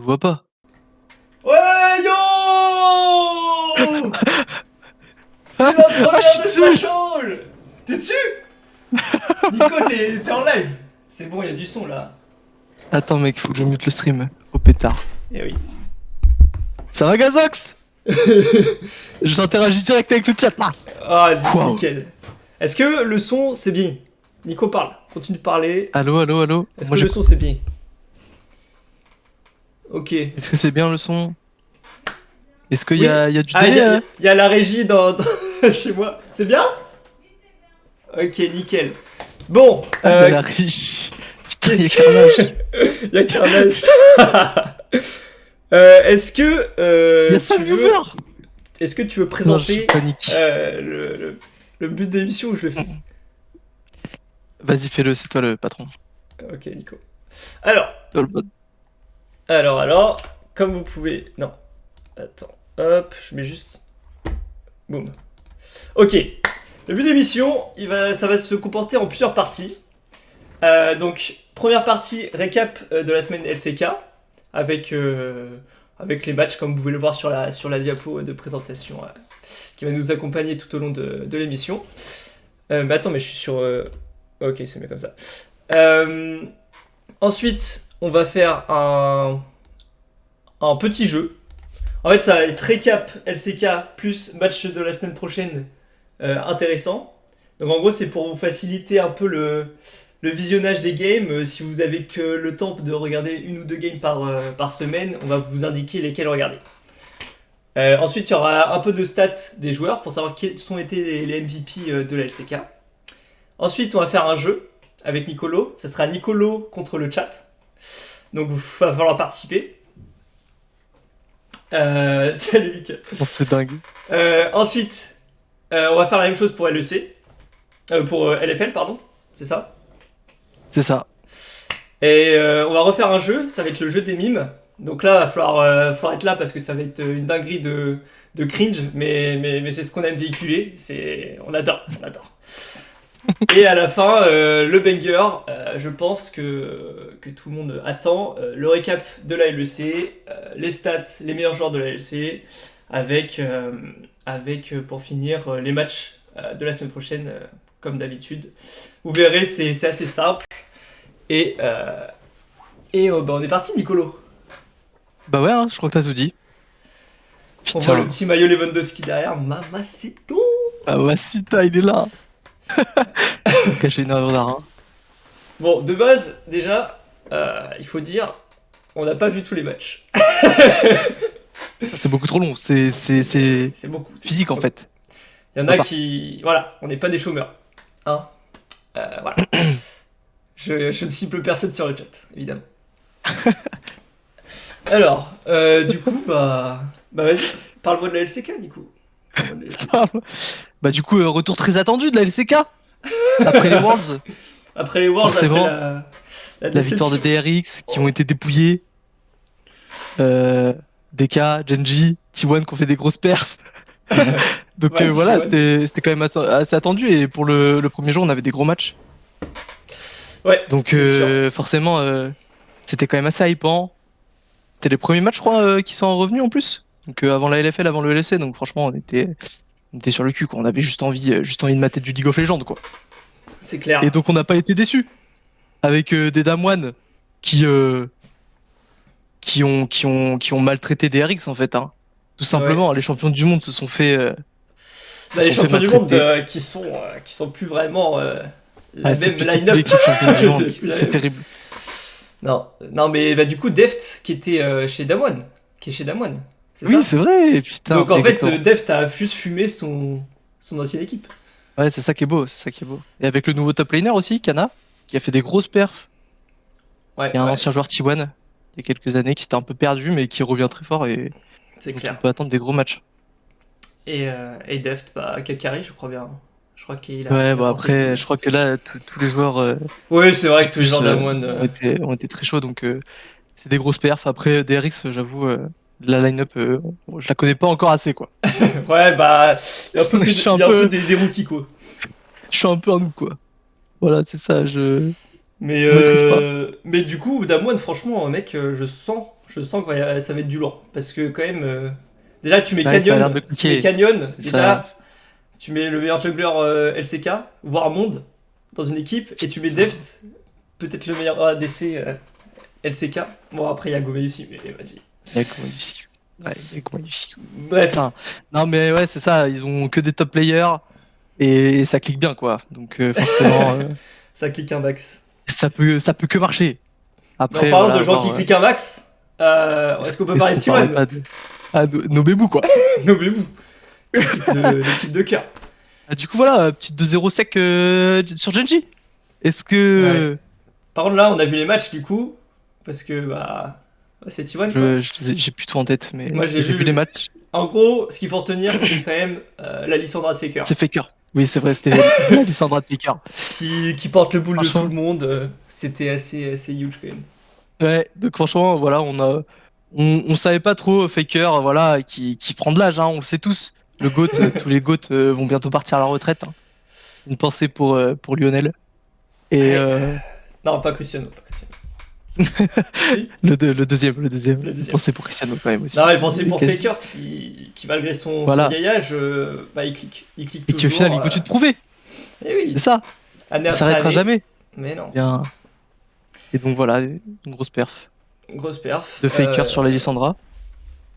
vois pas. Ouais, yo. C'est la Ah, je première suis de dessus. Smash Hall. T'es dessus? Nico, t'es en live. C'est bon, il y a du son là. Attends mec, faut que je mute le stream. Au pétard. Eh oui. Ça va Gazox? J'interagis direct avec le chat là. Ah, Waouh. nickel. Est-ce que le son c'est bien? Nico parle, continue de parler. Allô, allô, allô. Est-ce Moi que le son c'est bien? Ok. Est-ce que c'est bien le son? Est-ce qu'il Oui. y a du Ah, délai hein y a la régie chez moi. C'est bien? Ok, nickel. Bon, Ah, il y a la riche. Putain, il y a qu'est-ce carnage. Il y a carnage. Est-ce que Il y a 5 viewers. est-ce que tu veux Non, je présenter panique. le but de l'émission ou je le fais? Vas-y, fais-le, c'est toi le patron. Ok, Nico. Alors, Toi le bot. alors, comme vous pouvez... Non. Attends. Hop, je mets juste... Boum. Ok. Le but de l'émission, ça va se comporter en plusieurs parties. Donc, première partie, récap de la semaine LCK. Avec les matchs, comme vous pouvez le voir sur la diapo de présentation qui va nous accompagner tout au long de l'émission. Mais attends, mais je suis sur... Ok, c'est mieux comme ça. Ensuite, on va faire un petit jeu. En fait, ça va être récap LCK plus match de la semaine prochaine intéressant. Donc en gros, c'est pour vous faciliter un peu le visionnage des games. Si vous avez que le temps de regarder une ou deux games par semaine, on va vous indiquer lesquels regarder. Ensuite, il y aura un peu de stats des joueurs pour savoir quels sont été les MVP de la LCK. Ensuite, on va faire un jeu avec Nicolo. Ça sera Nicolo contre le chat. Donc, il va falloir participer. Salut Lucas. Oh, c'est dingue. Ensuite, on va faire la même chose pour LEC. Pour LFL, pardon. C'est ça. C'est ça. Et on va refaire un jeu. Ça va être le jeu des mimes. Donc là, il va falloir être là parce que ça va être une dinguerie de cringe. Mais c'est ce qu'on aime véhiculer. On adore. Et à la fin, le banger, je pense que tout le monde attend, le récap de la LEC, les stats, les meilleurs joueurs de la LEC, avec pour finir les matchs de la semaine prochaine, comme d'habitude. Vous verrez, c'est assez simple. Et bah, on est parti, Nicolo. Bah ouais, hein, je crois que t'as tout dit. On voit le Putain. petit maillot Lewandowski derrière, Mamacito. Ah, Massita, il est là. Caché une œuvre d'art. Hein. Bon, de base, déjà, il faut dire, on n'a pas vu tous les matchs. C'est beaucoup trop long. C'est beaucoup. physique en fait. Il y en a qui... Voilà, on n'est pas des chômeurs. Hein voilà. Je ne cible personne sur le chat, évidemment. Alors, du coup, bah vas-y, parle-moi de la LCK, du coup. Bah du coup, retour très attendu de la LCK. Après les Worlds. Après les Worlds, forcément, après la victoire de DRX qui ont été dépouillés. DK, Genji, T1 qui ont fait des grosses perfs. Donc Ouais, voilà, c'était quand même assez attendu. Et pour le premier jour, on avait des gros matchs. Ouais. Donc forcément, c'était quand même assez hypant. C'était les premiers matchs, je crois, qui sont revenus en plus. Donc avant la LFL, avant le LEC. Donc franchement, on était sur le cul, quoi. On avait juste envie de mater du League of Legends, quoi. C'est clair. Et donc on n'a pas été déçus. Avec des Damwon qui ont maltraité DRX en fait. Hein. Tout simplement, les champions du monde se sont fait. Les champions du monde qui sont plus vraiment la même line-up. L'équipe championne du monde, c'est terrible. Non, mais bah, du coup, Deft qui était chez Damwon. Qui est chez Damwon. Oui, c'est vrai, putain. Donc en fait, Deft a juste fumé son ancienne équipe. Ouais, c'est ça qui est beau, Et avec le nouveau top laner aussi, Kana, qui a fait des grosses perfs. Ouais. Il y a un ancien joueur T1 il y a quelques années qui s'était un peu perdu, mais qui revient très fort et c'est clair. On peut attendre des gros matchs. Et Deft, bah, Kakari, je crois bien. Je crois qu'il a. Ouais, bah après, je crois que là, tous les joueurs. Oui, c'est vrai que tous les joueurs d'Amon ont été très chauds, donc c'est des grosses perfs. Après, DRX, j'avoue, la line-up, je la connais pas encore assez, quoi. Ouais, bah, il y a un peu des rookies, quoi. Je suis un peu un noob, quoi. Voilà, c'est ça, mais du coup, Damwon, franchement, mec, je sens Je sens que ça va être du lourd. Parce que quand même, déjà tu mets Ouais, ça a l'air Canyon, de cliquer. C'est déjà ça. tu mets le meilleur jungler LCK, voire monde, dans une équipe, et tu mets Deft, peut-être le meilleur ADC LCK. Bon après il y a Gomez aussi, mais vas-y. Il y a comment du Ouais, il y a comment du Bref, Putain. Non, mais ouais, c'est ça. Ils ont que des top players et ça clique bien, quoi. Donc, forcément, ça clique un max. ça peut que marcher. Mais en Après, parlant voilà, de gens voir, qui cliquent un max, est-ce qu'on peut est-ce parler de qu'on parlerait T1? pas de nos bébous, quoi. Noblez-vous, l'équipe de cœur. Ah, du coup, voilà, petite 2-0 sec sur Genji. Est-ce Ouais. que Par contre là, on a vu les matchs du coup, parce que c'est T1 quoi. j'ai plus tout en tête, mais Moi j'ai j'ai vu les vu. matchs. En gros, ce qu'il faut retenir, c'est quand même la Lissandra de Faker. C'est Faker. Oui, c'est vrai, c'était la Lissandra de Faker. Qui porte le boule de tout Franchement, le monde. C'était assez huge quand même. ouais, donc franchement, voilà, on savait pas trop Faker, voilà, qui prend de l'âge, hein, on le sait tous. Le GOAT, tous les GOAT vont bientôt partir à la retraite, hein. Une pensée pour Lionel. Et Ouais. Non, pas Cristiano, pas Cristiano. Si, le deuxième. le Une deuxième. pensée pour Cristiano quand même aussi. Non, mais pensez pour Quasi- Faker qui malgré son Voilà. vieil âge, il clique. Il clique Et qui au toujours. final, il continue de prouver. Et oui, C'est ça. année Il après s'arrêtera année. jamais. Mais non, Bien. Et donc voilà, une grosse perf grosse perf. de Faker sur la Lissandra.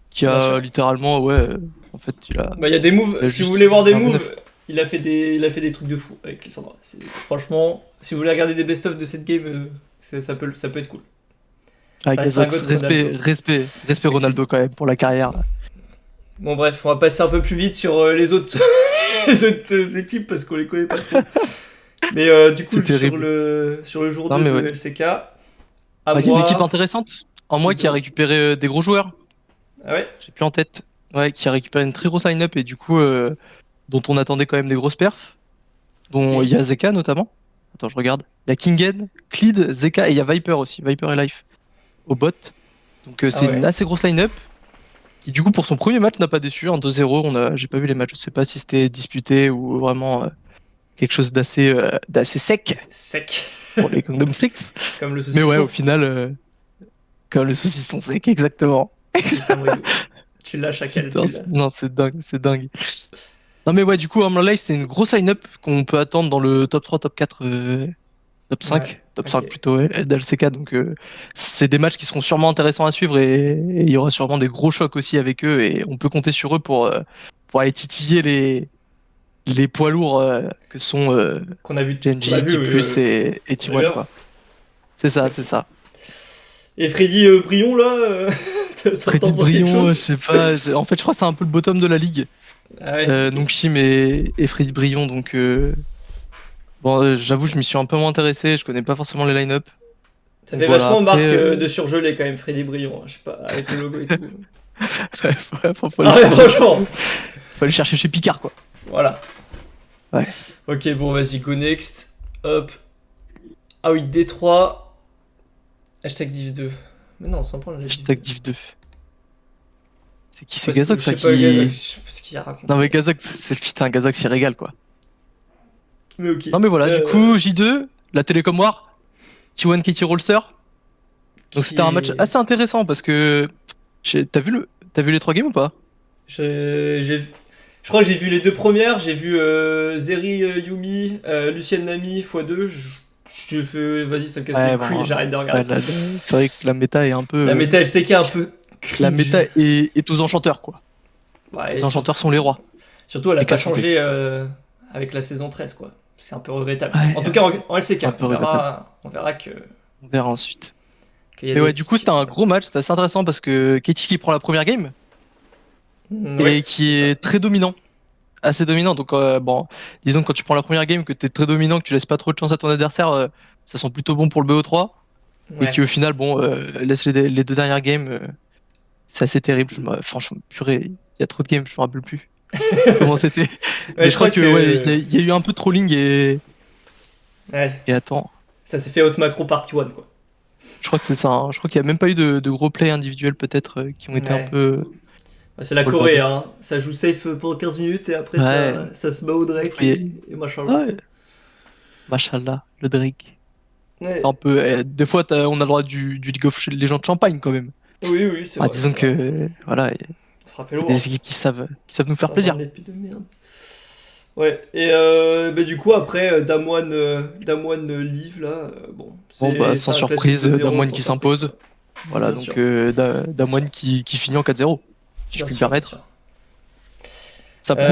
Qui Bien a sûr. littéralement, ouais, en fait, Bah, il y a des moves. il a Si vous juste voulez voir des un V9. moves, il a fait des trucs de fou avec Lissandra. Franchement, si vous voulez regarder des best-of de cette game, ça peut être cool. Ah, Ça reste un Gazox, god Ronaldo. respect Ronaldo quand même pour la carrière. Bon, bref, on va passer un peu plus vite sur les autres, les autres équipes parce qu'on les connaît pas trop. Mais du coup, C'est terrible. sur le jour Non, 2 mais de ouais. LCK, à Il y a une équipe moi. intéressante en moi qui a 2-0. récupéré des gros joueurs. Ah ouais? J'ai plus en tête. Ouais, qui a récupéré une très grosse line-up et du coup, dont on attendait quand même des grosses perfs. Dont il Ok. y a Zeka notamment. Attends, je regarde. Il y a Kingen, Cleed, Zeka et il y a Viper aussi. Viper et Life au bot. Donc Ah c'est ouais. une assez grosse line-up. Qui du coup, pour son premier match, n'a pas déçu. En 2-0, j'ai pas vu les matchs. Je sais pas si c'était disputé ou vraiment quelque chose d'assez sec Sec. pour les Kingdom Freaks. Comme le Mais ouais, au saucisson. final, comme le saucisson sec, exactement. C'est un brigo. Tu l'as, chacal, Putain, tu l'as. non, c'est dingue, c'est dingue. Non, mais ouais, du coup, Armor Life, c'est une grosse line-up qu'on peut attendre dans le top 3, top 4, top Ouais. 5, top 5 Ok. plutôt, ouais, d'LCK. Donc, c'est des matchs qui seront sûrement intéressants à suivre et il y aura sûrement des gros chocs aussi avec eux et on peut compter sur eux pour aller titiller les poids lourds que sont Qu'on a Genji, vu. T+, et On est T1, bien. quoi. C'est ça, Ok. c'est ça. Et Freddy Brion là, t'en Freddy de penses quelque Brion, je chose? sais pas. En fait, je crois que c'est un peu le bottom de la ligue. Ah ouais. Ok. Nongshim et Freddy Brion, donc bon, j'avoue, je m'y suis un peu moins intéressé, je connais pas forcément les line-up. Ça Donc fait voilà, vachement après, marque de surgelé quand même, Freddy Brion, hein. Je sais pas, avec le logo et tout. faut aller Ah ouais, chercher, franchement. faut aller chercher chez Picard, quoi. Voilà. Ouais. Ok, bon, vas-y, go next. Hop. Ah oui, D3. Hashtag Div2. Mais non, sans prendre la Hashtag Div2. Div 2. C'est qui? C'est Parce que Gazox, je ça sais pas, qui. Gazax, je sais pas ce qu'il raconte. Non, mais Gazox, c'est putain, Gazox, il régale, quoi. Mais ok. Non, mais voilà, du coup, J2, la Télécom War, T1 KT Rolster. Donc c'était un match assez intéressant parce que. T'as vu les 3 games ou pas? Je crois que j'ai vu les deux premières. J'ai vu Zeri Yumi, Lucienne Nami x2. Je fais, vas-y, ça me casse Ouais, les bon, couilles, j'arrête de ouais, regarder. c'est vrai que la méta est un peu. La méta LCK un peu La cringe. méta est aux enchanteurs, quoi. Ouais, Les enchanteurs sont les rois. surtout, elle a Les pas cas santé. changé avec la saison 13, quoi. C'est un peu regrettable. Ouais, En tout cas, en LCK, un peu on verra que on verra ensuite. qu'il y a Mais des ouais, du coup, petits- c'était un gros match, c'était assez intéressant parce que Katie qui prend la première game Ouais, et qui c'est ça. est très dominant, assez dominant. Donc, bon, disons que quand tu prends la première game, que t'es très dominant, que tu laisses pas trop de chance à ton adversaire, ça sent plutôt bon pour le BO3. Et Ouais. qui au final, bon, laisse les deux dernières games, c'est assez terrible. Franchement, purée, il y a trop de games, je me rappelle plus comment c'était. Ouais, Mais je je crois crois que ouais, que. il y a eu un peu de trolling Ouais, et attends, ça s'est fait haute macro party 1, quoi. je crois que c'est ça, hein. Je crois qu'il y a même pas eu de gros plays individuels peut-être qui ont été un Ouais. peu C'est la pour le Corée, bad. hein. Ça joue safe pendant 15 minutes et après Ouais, ça se bat au Drake après, et machin. ouais, machallah, le Drake. C'est Ouais. un peu. Des fois, on a le droit du League of Legends de champagne quand même. Oui, oui, c'est vrai. Disons c'est vrai. que voilà, il On se rappelle y au a moins. des équipes qui savent nous faire Pas plaisir. avoir l'épée de merde. Ouais, et bah, du coup, après, Damwon Live, là, bon, Bon, bah, c'est sans un classique surprise, 2-0 Damwon sans qui surprise, s'impose. quoi. Voilà, Bien donc sûr, bien sûr, Damwon qui finit en 4-0, si je bien puis me sûr, bien permettre. sûr. Ça prouve.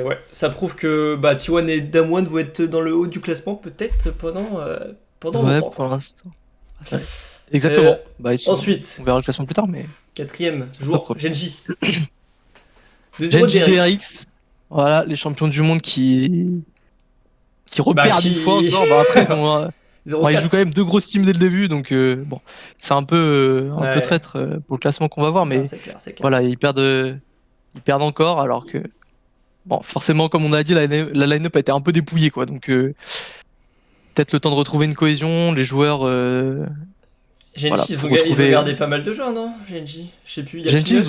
Ouais, ça prouve que bah, T1 et Damwon vont être dans le haut du classement, peut-être, pendant Ouais, longtemps, pour quoi. l'instant. Ouais. Euh, Exactement. Bah, on Ensuite, verra le classement plus tard, mais quatrième c'est pas jour, premier. Genji. 2-0 Genji DRX. DRX, voilà, les champions du monde qui Bah, repèrent une fois qui. encore. Bah, après, bon, ils jouent 0-4. quand même deux grosses teams dès le début, donc bon, c'est un peu Ouais, traître pour le classement qu'on va voir, non, mais c'est clair, c'est clair. voilà, ils perdent encore, alors que bon, forcément, comme on a dit, la line-up a été un peu dépouillée, quoi. Donc peut-être le temps de retrouver une cohésion, les joueurs, voilà, Genji, faut ils ont retrouver. gardé pas mal de joueurs, non? Genji, je sais plus, il y a Genji, Peanut.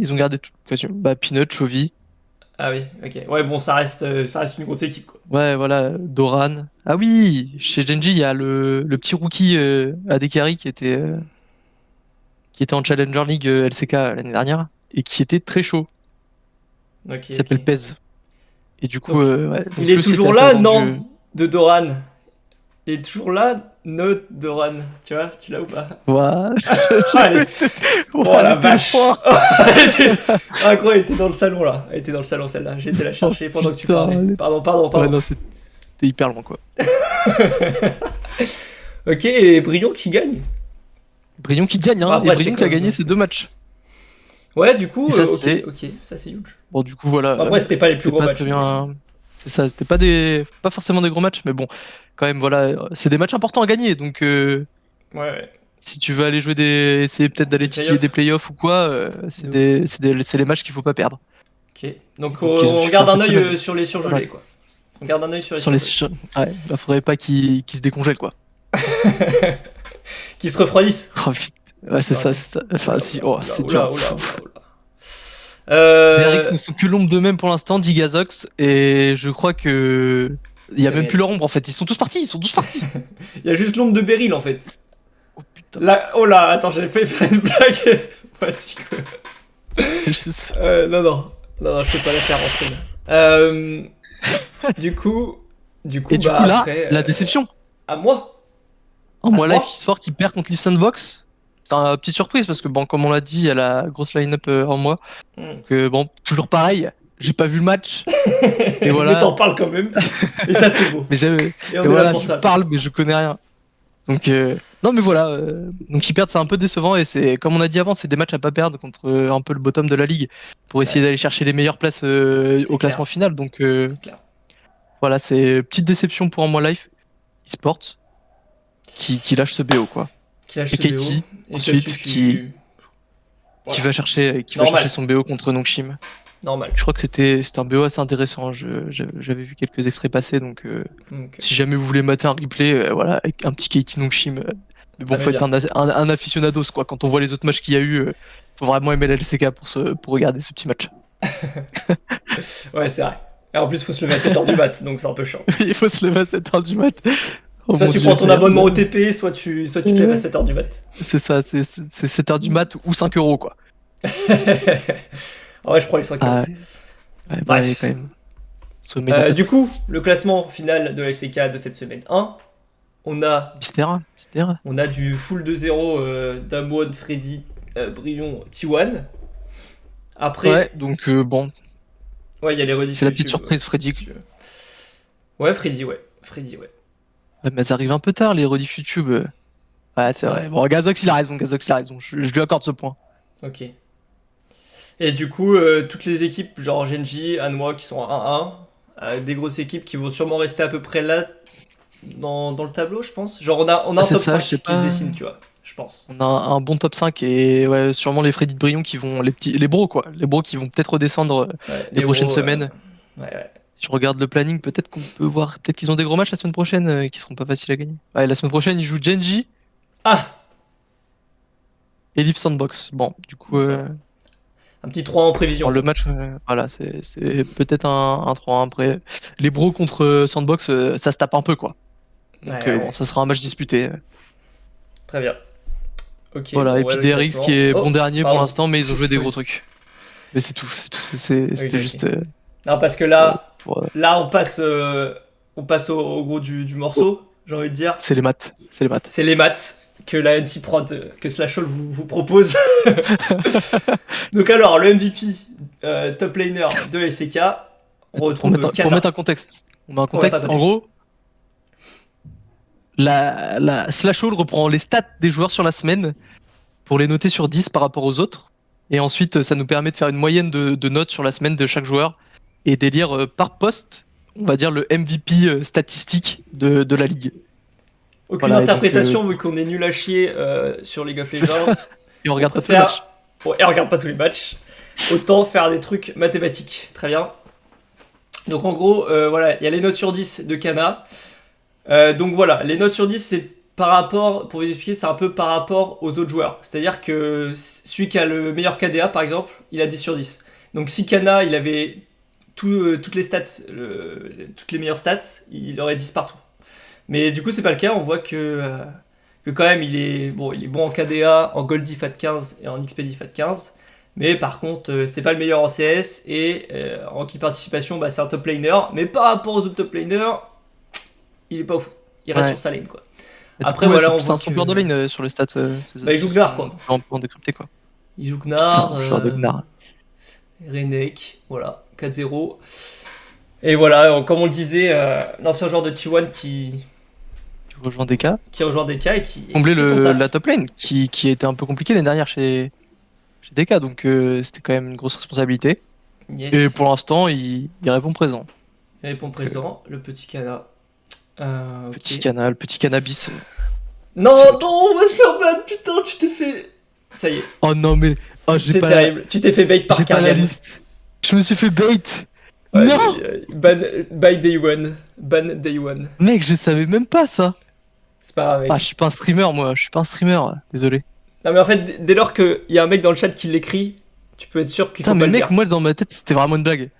ils ont gardé toute l'occasion. Bah, Peanut, Chovy, Ah oui, ok. Ouais, bon, ça reste une grosse équipe, quoi. ouais, voilà, Doran. Ah oui, chez Genji, il y a le petit rookie Adekari qui était en Challenger League LCK l'année dernière et qui était très chaud. Ok, Il ok. s'appelle Pez. Et du coup, Donc, ouais, il donc lui est aussi était toujours assez là, attendu. non? De Doran. Il est toujours là, no Doran. Tu vois, tu l'as ou pas? Voilà. Allez. Oh Elle la était vache! fort. Elle était- Incroyable, elle était dans le salon là. Elle était dans le salon celle-là. J'ai été la Oh chercher pendant que tu putain. parlais. Pardon, pardon, Ouais, pardon. non, c'était hyper loin, quoi. Ok, et Brion qui gagne. Brion qui gagne, Bon, hein. Et après, c'est Brion qui quand a même. gagné ses deux matchs. Ouais, du coup, Et ça, ok, c'est. ok, ça c'est huge. Bon, du coup, voilà. Bon, après, c'était pas les plus C'était gros pas très matchs, mais. bien. C'est ça, c'était pas forcément des gros matchs, mais bon, quand même, voilà. C'est des matchs importants à gagner. Donc, Ouais, ouais. si tu veux aller essayer peut-être d'aller Les titiller des playoffs. playoffs ou quoi, De ouf. c'est les matchs qu'il faut pas perdre. Ok. Donc, Donc, ils ont on su faire garde un cette œil semaine. sur les Pas mal. surgelés, quoi. On garde un œil sur les Sur les. surgelés. Ouais, bah, faudrait pas qu'ils se décongèlent, quoi. Qui se refroidissent. Oh, putain. Ouais, c'est Non, ça, ok. c'est ça. Enfin, Oula, si, oula, oh, oula, c'est dur. oula, oula, oula, oula. DRX Euh. ne sont que l'ombre d'eux-mêmes pour l'instant, dit Gazox, et je crois que il y a C'est même plus réel. leur ombre en fait. Ils sont tous partis. Il y a juste l'ombre de Beryl en fait. Oh putain. Là, oh là, attends, j'avais failli faire une blague. Vas-y, quoi. Je sais. Non, non, non, non, je peux pas la faire en scène. Euh, du coup, Et du bah coup là, après, la déception. à moi, En à moi Life moi. Sport qui perd contre Leaf Sandbox. C'est une petite surprise parce que bon, comme on l'a dit, il y a la grosse line-up en moi. Hmm. Donc bon, toujours pareil. J'ai pas vu le match, mais Mais t'en voilà. parles quand même. Et ça, c'est beau. Mais Et et on est là voilà, pour je ça. parle, mais je connais rien. Donc non, mais voilà. Donc ils perdent, c'est un peu décevant et c'est comme on a dit avant, c'est des matchs à pas perdre contre un peu le bottom de la ligue pour essayer Ouais, d'aller chercher les meilleures places c'est au clair, classement final. Donc c'est clair. voilà, c'est petite déception pour moi Life Esports qui lâche ce BO quoi. Qui lâche Et ce BO. Katie Et ensuite Katy qui. qui Voilà. va chercher Normal, son BO contre Nongshim. normal. Je crois que c'était un BO assez intéressant. J'avais vu quelques extraits passer donc Donc, si jamais vous voulez mater un replay, voilà, avec un petit Katie Nongshim. Mais bon, ça met faut être bien. un aficionados quoi. Quand on voit les autres matchs qu'il y a eu, faut vraiment aimer la LCK pour regarder ce petit match. Ouais, c'est vrai. Et en plus, faut se lever à 7h du mat, donc c'est un peu chiant. Il faut se lever à 7h du mat. Oh Soit mon tu dieu, prends ton merde. abonnement au TP, soit tu te lèves à 7h du mat. C'est ça, c'est 7h du mat ou 5 euros quoi. En vrai, je prends les 5 euros. Ah ouais, bah ouais, quand Bref. même. Sommet de la Du table. coup, le classement final de la LCK de cette semaine 1, Mystère. on a du full 2-0 Damwon, Freddy, Brion, T1. Ouais, Après, donc bon, ouais, il y a les rediffs c'est la petite YouTube. surprise Freddy. Ouais, Freddy, ouais. Freddy, ouais. Ouais, mais elles arrivent un peu tard les rediff YouTube. Ouais, c'est C'est vrai. vrai. Bon, Gazox il a raison, je lui accorde ce point. Ok. Et du coup, toutes les équipes, genre Genji, Hanwha, qui sont à 1-1, des grosses équipes qui vont sûrement rester à peu près là dans le tableau, je pense. Genre, on a Ah, un c'est top ça, 5 je sais qui se pas. dessine, tu vois, je pense. On a un bon top 5 et ouais, sûrement les Freddy de Brion qui vont les bros quoi, les bros qui vont peut-être redescendre Ouais, les prochaines l'héros, semaines. ouais, ouais. Si on regarde le planning, peut-être qu'on peut voir, peut-être qu'ils ont des gros matchs la semaine prochaine qui seront pas faciles à gagner. Ouais, la semaine prochaine, ils jouent Genji Ah! et Leaf Sandbox. Bon, du coup, Donc ça. Un petit 3 en prévision, le quoi. match, voilà, c'est peut-être un 3-1 après. Les bros contre Sandbox, ça se tape un peu quoi. Ouais, Donc ouais, bon, ouais. ça sera un match disputé. Très bien. Ok, Voilà, bon, et ouais, puis le DRX classement. qui est Oh, bon dernier pour pardon. l'instant, mais ils ont joué des Oui. gros trucs. Mais c'est tout, Oui, c'était ok. juste Non, parce que pour, là, là on passe au gros du oh, morceau, j'ai envie de dire. c'est les maths, c'est les maths. C'est les maths que la NC Prod, que Slashol vous propose. Donc alors, le MVP, top laner de LCK, on Attends, retrouve pour mettre un Kana. contexte, on met un On va pas contexte. En contexte. gros, la Slash Hall reprend les stats des joueurs sur la semaine pour les noter sur 10 par rapport aux autres. Et ensuite, ça nous permet de faire une moyenne de notes sur la semaine de chaque joueur et d'élire par poste, on va dire, le MVP statistique de la ligue. Aucune Voilà, et donc, interprétation vu qu'on est nul à chier sur League of c'est ça. Legends. Et on On regarde pas tous les matchs. préfère. Bon, et on regarde pas tous les matchs. Autant faire des trucs mathématiques. Très bien. Donc en gros, voilà, il y a les notes sur 10 de Kana. Donc voilà, les notes sur 10, c'est par rapport, pour vous expliquer, c'est un peu par rapport aux autres joueurs. C'est-à-dire que celui qui a le meilleur KDA, par exemple, il a 10 sur 10. Donc si Kana, il avait toutes les stats, toutes les meilleures stats, il aurait 10 partout. Mais du coup, c'est pas le cas. On voit que quand même, il est bon en KDA, en Goldie FAT 15 et en XPD FAT 15. Mais par contre, c'est pas le meilleur en CS. Et en key participation, bah, c'est un top laner. Mais par rapport aux autres top laners, il est pas fou. Il reste Ouais. sur sa lane, quoi. Et du Après, coup, ouais, voilà, on c'est voit un que. son de lane sur les stats. Bah, il joue Gnar, quoi. On peut en décrypter, quoi. Il joue Putain, Gnar, joueur de Gnar. Renek, voilà, 4-0. Et voilà, comme on le disait, l'ancien joueur de T1 Tu rejoins DK. qui rejoint DK et qui Combler fait son taf. la top lane, qui était un peu compliquée l'année dernière chez DK, donc c'était quand même une grosse responsabilité. Yes. Et pour l'instant, il répond présent. Il répond présent, le petit Kana. Ok. Petit cannabis. Non, C'est- non, on va se faire ban, putain, tu t'es fait. Ça y est, Oh non, mais oh, c'est terrible. Tu t'es fait bait par j'ai pas la Karrigan. liste. Je me suis fait bait. Aïe, Non, aïe, aïe. Ban by day one. Ban day one. mec, je savais même pas ça. C'est pas grave, mec. Ah, je suis pas un streamer, moi. Je suis pas un streamer. Désolé. Non, mais en fait, dès lors qu'il y a un mec dans le chat qui l'écrit, tu peux être sûr qu'il faut Putain, pas mais le mec, dire. moi, dans ma tête, c'était vraiment une blague.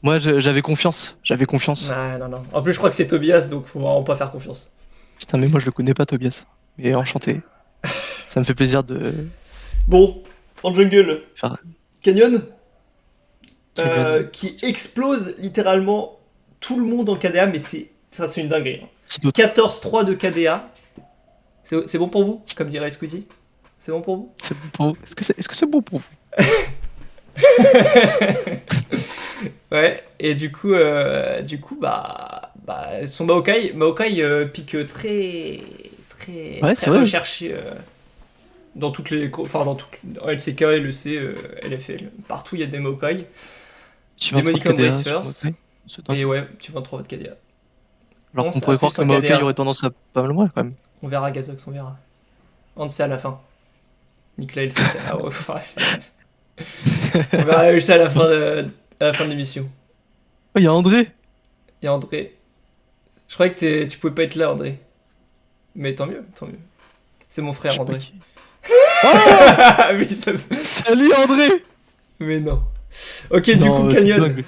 Moi, j'avais confiance. J'avais confiance. Non, non, non. En plus, je crois que c'est Tobias, donc faut vraiment pas faire confiance. Putain, mais moi, je le connais pas, Tobias. Mais enchanté. Ça me fait plaisir de Bon, en jungle, faire. Canyon, Canyon. qui explose littéralement tout le monde en KDA, mais c'est une dinguerie. Qui d'autre 14-3 de KDA. C'est bon pour vous, comme dirait Squeezie? C'est bon pour vous? C'est bon pour vous est-ce que c'est bon pour vous Ouais, et du coup, son Maokai pique Ouais, c'est très vrai. recherché dans toutes les, enfin dans toutes, en LCK, LEC, LFL, partout il y a des Maokai. Tu Des 23 Monicom KDA Racers. sur Maokai. C'est dingue. Et ouais, tu 23 de KDA. Alors On qu'on pourrait croire plus que en Maokai KDA. aurait tendance à pas mal moins quand même. On verra Gazox, on verra. On sait à la fin. Nicolas LCK. Ah ouais, on verra LCK à la fin de l'émission. Oh, il y a André. Il y a André. Je croyais que tu pouvais pas être là, André. Mais tant mieux, tant mieux. C'est mon Je frère, sais pas André. qui. Oui, ça... Salut André. Mais non. Ok, du Non, coup, c'est Canyon, dingue.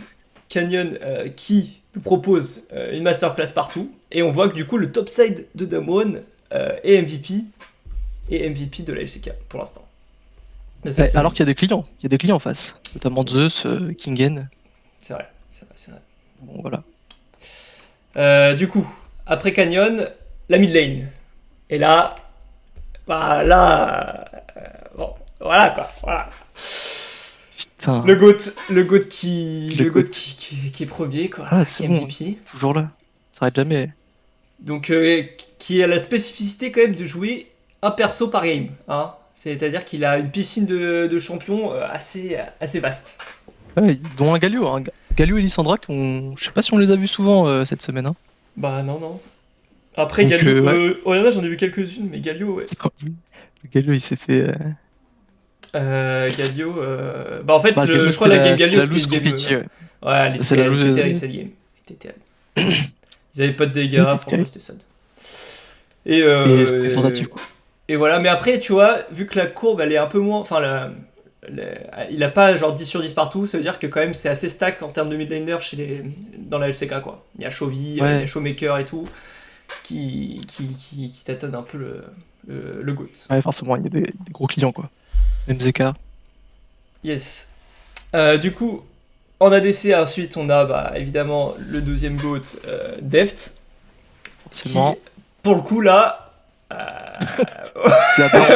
Canyon qui nous propose une masterclass partout. Et on voit que du coup, le topside de Damwon est MVP. Et MVP de la LCK pour l'instant. De cette Ouais, semaine. alors qu'il y a des clients. Il y a des clients en face. Notamment Zeus, Kingen. C'est vrai, c'est vrai, c'est vrai. Bon, voilà. Du coup, après Canyon, la mid lane. Et là, bah là, bon, voilà quoi, voilà. Putain. Le GOAT qui est premier quoi, Ah, c'est qui est bon. MVP. Toujours là. Ça arrête jamais. Donc qui a la spécificité quand même de jouer un perso par game, hein. C'est-à-dire qu'il a une piscine de champions assez vaste. Ouais, dont un Galio. Galio et Lissandra, je sais pas si on les a vus souvent cette semaine. Hein. Bah non. Après Donc, Galio, ouais. oh là là j'en ai vu quelques-unes, mais Galio ouais. Le Galio, il s'est fait. Galio, bah en fait, Bah, Galio, je crois la game Galio la c'était loose une game. compétitive. Ouais. Ouais, elle était, C'est la elle était loose- terrible cette game. Elle était terrible. Ils avaient pas de dégâts, Elle était franchement terrible. c'était sad. Et, Et c'était tentative, quoi. et voilà, mais après tu vois, vu que la courbe elle est un peu moins. Enfin, il a pas genre 10 sur 10 partout, ça veut dire que quand même c'est assez stack en termes de mid laner dans la LCK quoi. Il y a Chovy, il y Ouais. a Showmaker et tout. qui tâtonne un peu le GOAT. Ouais, forcément, il y a des gros clients, quoi. MZK, Yes. Du coup, en ADC, ensuite, on a bah, évidemment le deuxième GOAT, Deft, qui, forcément. pour le coup, là, C'est aberrant,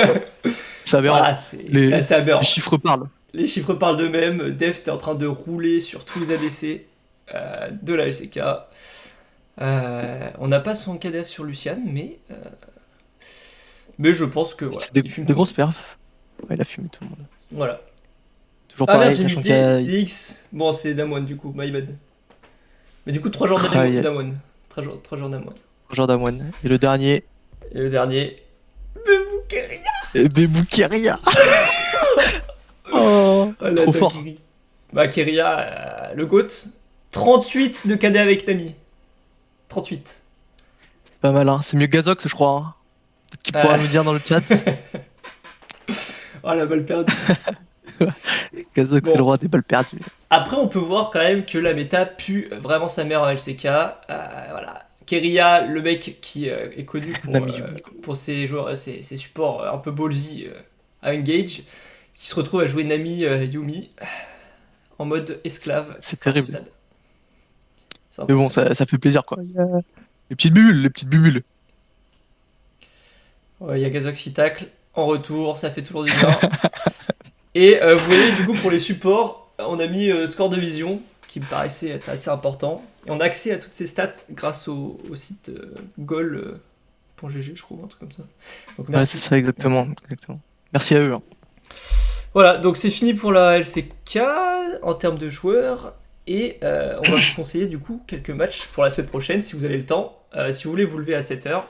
quoi. C'est aberrant. voilà, c'est Les, assez aberrant. les chiffres parlent. Les chiffres parlent d'eux-mêmes. Deft est en train de rouler sur tous les ADC de la LCK. On n'a pas son KDS sur Lucian, mais je pense que voilà, C'est des il fume des tout. grosses perfs. Ouais, il a fumé tout le monde. Voilà. Toujours Ah merde, pareil, j'ai mis sachant qu'il y a. DX. Bon, c'est Damwon du coup, my bad. Mais du coup, 3 jours Ah, il y a Damwon. 3 jours Damwon. Jordan One. Et le dernier, Et le dernier. Beboukeria. Beboukeria. Oh, Oh, la trop fort. dinguerie. Bah, Keria, le GOAT. 38 de KD avec Nami. 38. C'est pas mal, hein. C'est mieux que Gazox, je crois, hein. Peut-être qu'il pourra nous dire dans le chat. Oh, la balle perdue. Gazox, Bon. c'est le roi des balles perdues. Après, on peut voir quand même que la méta pue vraiment sa mère en LCK. Voilà. Keria, le mec qui est connu Nami Yumi, quoi. pour ses joueurs, ses supports un peu ballsy à engage, qui se retrouve à jouer Nami Yumi en mode esclave. C'est un peu terrible. sad. C'est un Mais peu bon, sad. ça fait plaisir, quoi. Il y a les petites bubules, les petites bubules. Ouais, il y a Gazox qui tacle en retour, ça fait toujours du bien. Et vous voyez, du coup, pour les supports, on a mis score de vision, qui me paraissait être assez important. Et on a accès à toutes ces stats grâce au site goal.gg, je crois, un truc comme ça. Donc Ouais, merci. c'est ça, exactement. Merci. Exactement. Merci à eux, hein. Voilà, donc c'est fini pour la LCK en termes de joueurs. Et on va vous conseiller du coup quelques matchs pour la semaine prochaine si vous avez le temps. Si vous voulez vous lever à 7h.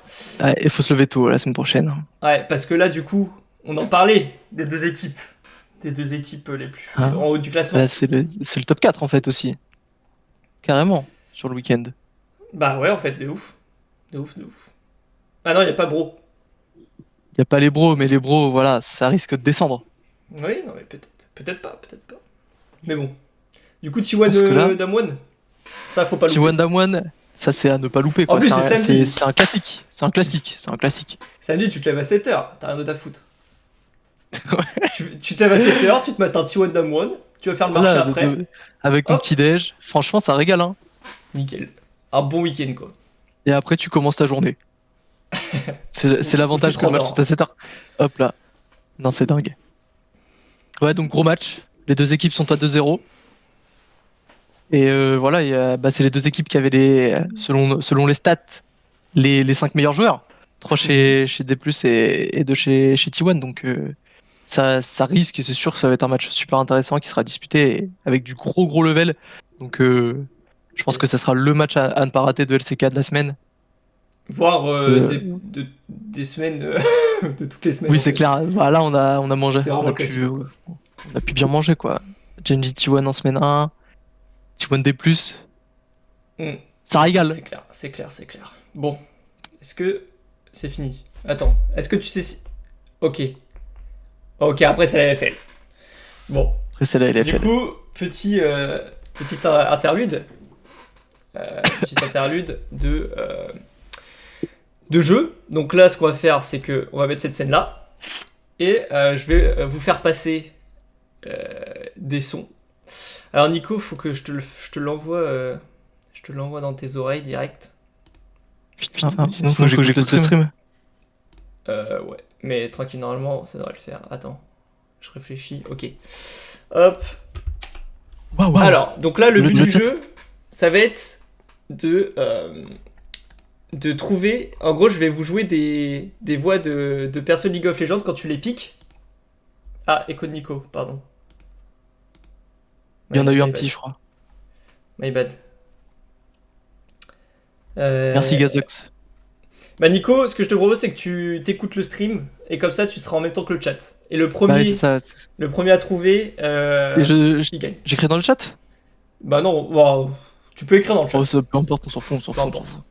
Ouais, il faut se lever tôt la semaine prochaine. Ouais, parce que là du coup, on en parlait des deux équipes. Des deux équipes les plus Ah. en haut du classement. Bah, c'est le top 4 en fait aussi. Carrément, sur le week-end. Bah ouais, en fait, de ouf. De ouf, de ouf. Ah non, il a pas Bro. Y a pas les bros, mais les bros, voilà, ça risque de descendre. Oui, non, mais peut-être. Peut-être pas, peut-être pas. Mais bon. Du coup, T1 Parce que là, Damwon, ça faut pas louper. T1 Damwon, ça c'est à ne pas louper, En quoi. plus, C'est c'est un, samedi. c'est un classique. C'est un classique. C'est un classique. Samedi, tu te lèves à 7h, t'as rien d'autre à foutre. Tu te lèves à 7h, tu te mets un T1 Damwon, tu vas faire le marché Voilà, après. avec ton Hop. petit déj, franchement, ça régale, hein. Nickel. Un bon week-end, quoi. Et après, tu commences ta journée. C'est l'avantage tu te que le match rendors. soit à 7h. Hop là. Non, c'est dingue. Ouais, donc gros match. Les deux équipes sont à 2-0. Et voilà, c'est les deux équipes qui avaient selon les stats, les 5 meilleurs joueurs. 3 chez D+, et 2 chez T1. Donc ça risque, et c'est sûr que ça va être un match super intéressant qui sera disputé avec du gros level. Donc je pense que ça sera le match à ne pas rater de LCK de la semaine. Voire Euh, des semaines, de toutes les semaines. Oui, en c'est fait. clair. Voilà, on a mangé. C'est On vraiment a pu, classique, quoi. on a pu bien manger, quoi. Genji T1 en semaine 1, T1 D+. Hmm. Ça régale. C'est clair, c'est clair, c'est clair. Bon, est-ce que c'est fini? Attends, est-ce que tu sais si... Ok. Ok, après c'est la LFL. Bon, Après, c'est la du LFL. coup, petit interlude. Petit interlude de jeu. Donc là, ce qu'on va faire, c'est que on va mettre cette scène-là. Et je vais vous faire passer des sons. Alors Nico, faut que je te l'envoie... je te l'envoie dans tes oreilles direct. Putain, sinon faut que j'écoute le stream. Ouais, mais tranquille, normalement, ça devrait le faire. Attends, je réfléchis. Ok. Hop. Waouh. Alors, donc là, le but du chat. jeu, ça va être de trouver... En gros, je vais vous jouer des voix de persos League of Legends quand tu les piques. Ah, Echo de Nico, pardon. Il y en a eu un My petit, bad. je crois. My bad. Merci Gazox. Bah Nico, ce que je te propose, c'est que tu t'écoutes le stream et comme ça, tu seras en même temps que le chat. Et le Bah premier, ouais, c'est ça. le premier à trouver, Et il gagne. j'écris dans le chat. Bah non, wow, tu peux écrire dans le chat. Oh, ça, peu importe, on s'en fout, on s'en Peu fout, on s'en importe. fout.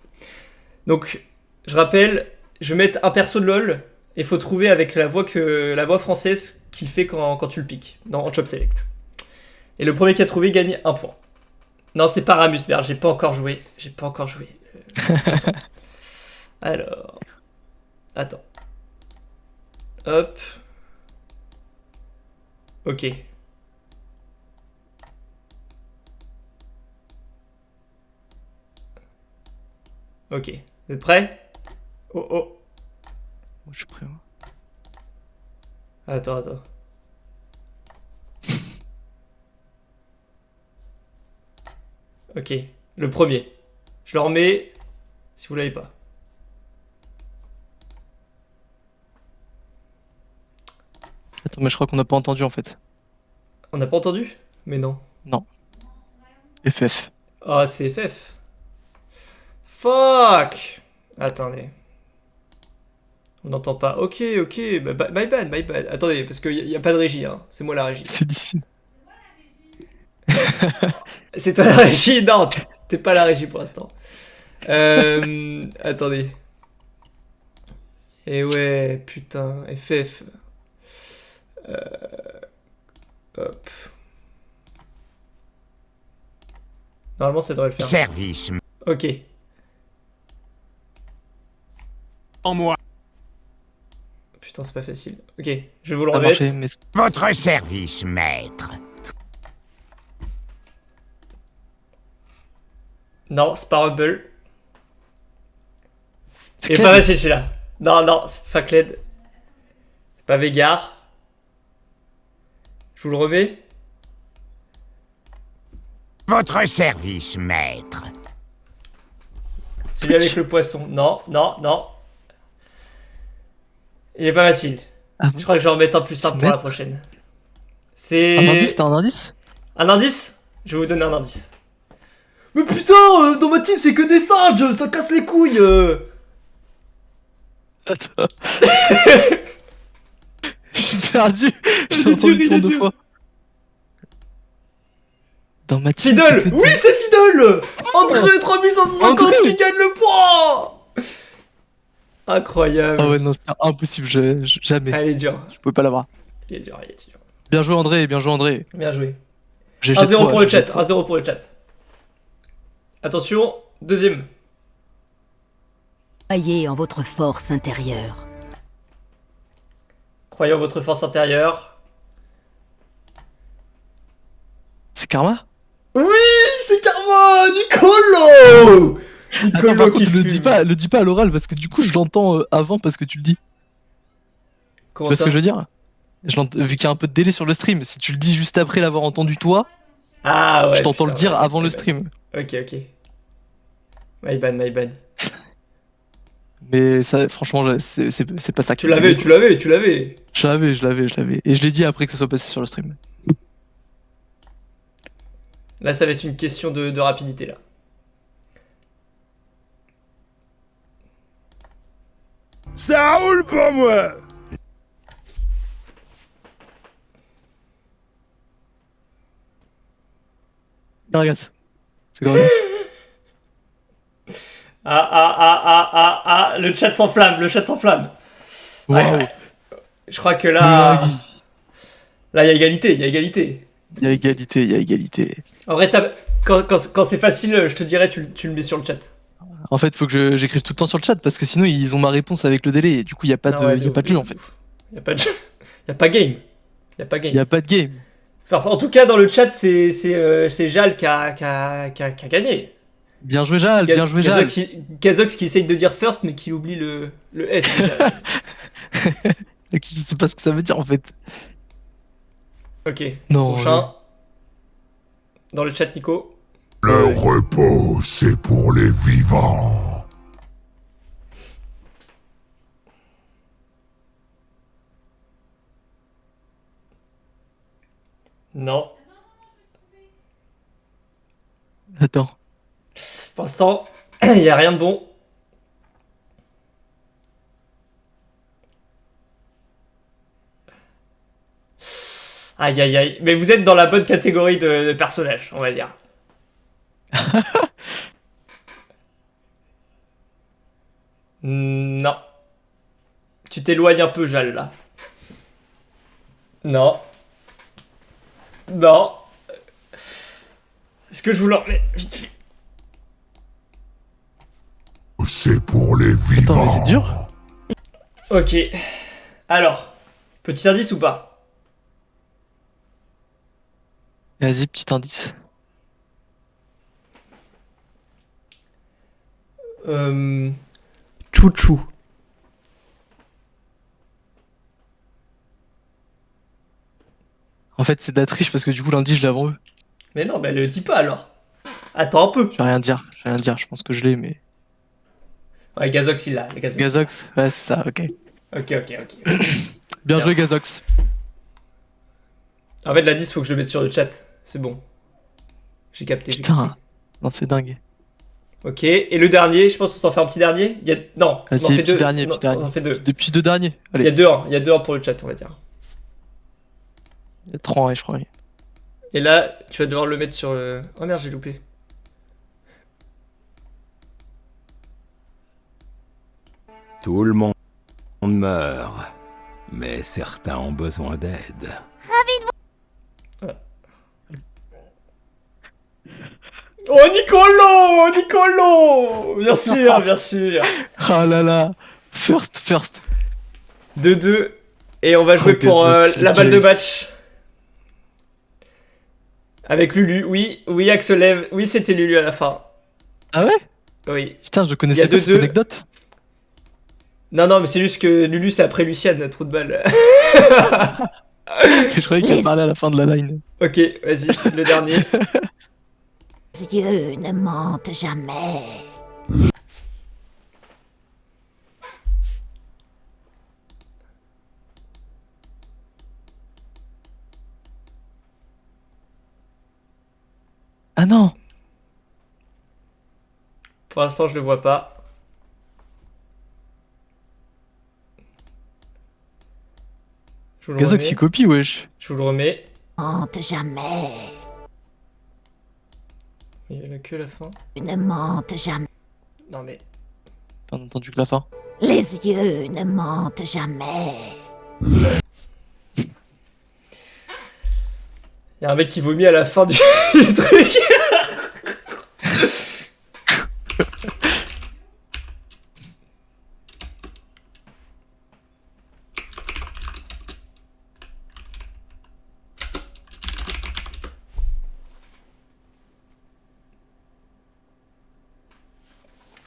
Donc, je rappelle, je vais mettre un perso de LoL et faut trouver avec la voix française qu'il fait quand tu le piques en Chop Select. Et le premier qui a trouvé gagne un point. Non, c'est pas Ramusberg, j'ai pas encore joué. Alors. Attends. Hop. Ok. Ok. Vous êtes prêts? Oh oh. Moi, je suis prêt. Hein. Attends. Ok. Le premier. Je le remets. Si vous l'avez pas. Attends, mais je crois qu'on n'a pas entendu en fait. On n'a pas entendu? Mais non. Non. FF. Ah, c'est FF. Fuck! Attendez. On n'entend pas. Ok. Bah, my bad. Attendez, parce qu'il n'y a pas de régie, hein. C'est moi la régie. C'est d'ici. C'est toi la régie? Non, t'es pas la régie pour l'instant. Attendez. Et ouais, putain, FF. Hop. Normalement, ça devrait le faire. Service. Ok. En moi. Putain, c'est pas facile. Ok, je vais vous le Ça a remettre. marché, mais Votre service, maître. Non, c'est pas Rumble. c'est Il est clair. pas facile celui-là. Non, c'est pas Kled. C'est pas Végar. Je vous le remets. Votre service, maître. Celui avec le poisson. Non. Il est pas facile. Ah, Je crois que je vais en mettre un plus simple pour la Maître. prochaine. C'est... Un indice, t'as un indice? Un indice? Je vais vous donner un indice. Mais putain, dans ma team c'est que des singes, ça casse les couilles. Attends. Je suis perdu. Il J'ai est entendu dur, ton il est deux dur. fois. Dans ma team, Fiddle. c'est que Oui, des- c'est Fiddle. André 3550 André. qui gagne le point. Incroyable. Ah ouais, non, c'était impossible. Jamais. Ah, il est dur. Je pouvais pas l'avoir. Il est dur. Bien joué, André. Bien joué, André. Bien joué. GG 1-0 toi, pour le GG chat. toi. 1-0 pour le chat. Attention, deuxième. Croyez en votre force intérieure. Croyez en votre force intérieure. C'est Karma? Oui, c'est Karma, Nicolo. Attends, par contre, qui le fume. dis pas à l'oral parce que du coup, je l'entends avant parce que tu le dis. Tu Comment vois ce ça? que je veux dire? Vu qu'il y a un peu de délai sur le stream, si tu le dis juste après l'avoir entendu toi, Ah ouais. je t'entends putain, le dire ouais, avant my le bad. stream. Ok. My bad. Mais ça, franchement, c'est pas ça Tu qui m'a l'avais. aidé. Je l'avais. Et je l'ai dit après que ça soit passé sur le stream. Là, ça va être une question de rapidité, là. Ça roule pour moi. Gargas. C'est Gargas. Ah, le chat s'enflamme. Waouh. Ouais. Je crois que là... Là, il y a égalité. Il y a égalité. En vrai, quand c'est facile, je te dirais, tu le mets sur le chat. En fait, faut que j'écrive tout le temps sur le chat parce que sinon ils ont ma réponse avec le délai et du coup il y a pas Ah de, ouais, y a pas de jeu en fait. Il y a pas de jeu. Il y a pas game. Il y a pas de game. Enfin, en tout cas, dans le chat, c'est Jal qui a gagné. Bien joué Jal, bien joué Jal. Kazox qui essaye de dire first, mais qui oublie le S. Je sais pas ce que ça veut dire en fait. Ok. Non. Prochain. Dans le chat, Nico. Le repos, c'est pour les vivants. Non. Attends. Pour l'instant, il n'y a rien de bon. Aïe. Mais vous êtes dans la bonne catégorie de personnages, on va dire. Non. Tu t'éloignes un peu, Jal, là. Non. Est-ce que je vous le remets vite fait? c'est pour les Attends, vivants. mais c'est dur. Ok. Alors, petit indice ou pas? Vas-y, petit indice. Chouchou. En fait, c'est de la triche parce que du coup, l'indice, je l'ai avant eux. Mais non, bah le dis pas alors. Attends un peu. Je vais rien dire. Je vais rien dire. Je pense que je l'ai, mais. Ouais, Gazox il l'a. Gazox. Gazox. Ouais, c'est ça, ok. Ok, ok, ok. Bien joué, Gazox. En fait, l'indice, faut que je le mette sur le chat. C'est bon. J'ai capté. j'ai Putain. capté. Non, c'est dingue. Ok, et le dernier, je pense qu'on s'en fait un petit dernier. Il y a... Non, on en Vas-y, fait petit deux. dernier, Non, petit dernier. on en fait deux. Depuis deux derniers. Il y a Allez, deux, hein. Il y a deux pour le chat, on va dire. il y a 3 ouais, je crois. Et là, tu vas devoir le mettre sur le... Oh merde, j'ai loupé. Tout le monde meurt, mais certains ont besoin d'aide. Oh, Nicolo! Nicolo! Bien sûr, bien sûr. Ah là là. First. 2-2. Et on va jouer Oh, pour Gazox, la balle de Jace. match. Avec Lulu. Oui, oui, Axelev. Oui, c'était Lulu à la fin. Ah ouais? Oui. Putain, je Il y connaissais a pas cette 2-2. anecdote. Non, non, mais c'est juste que Lulu, c'est après Luciane, trou de balle. Je croyais qu'elle parlait à la fin de la line. Ok, vas-y, le dernier. Les yeux ne mentent jamais. Ah non. Pour l'instant, je le vois pas. Je vous le Gazox, il remets. copie, wesh. Je vous le remets. Mentent jamais. Il y a que la fin. Ne mentent jamais. Non, mais... T'as entendu que la fin. Les yeux ne mentent jamais. Il y a un mec qui vomit à la fin du, du truc.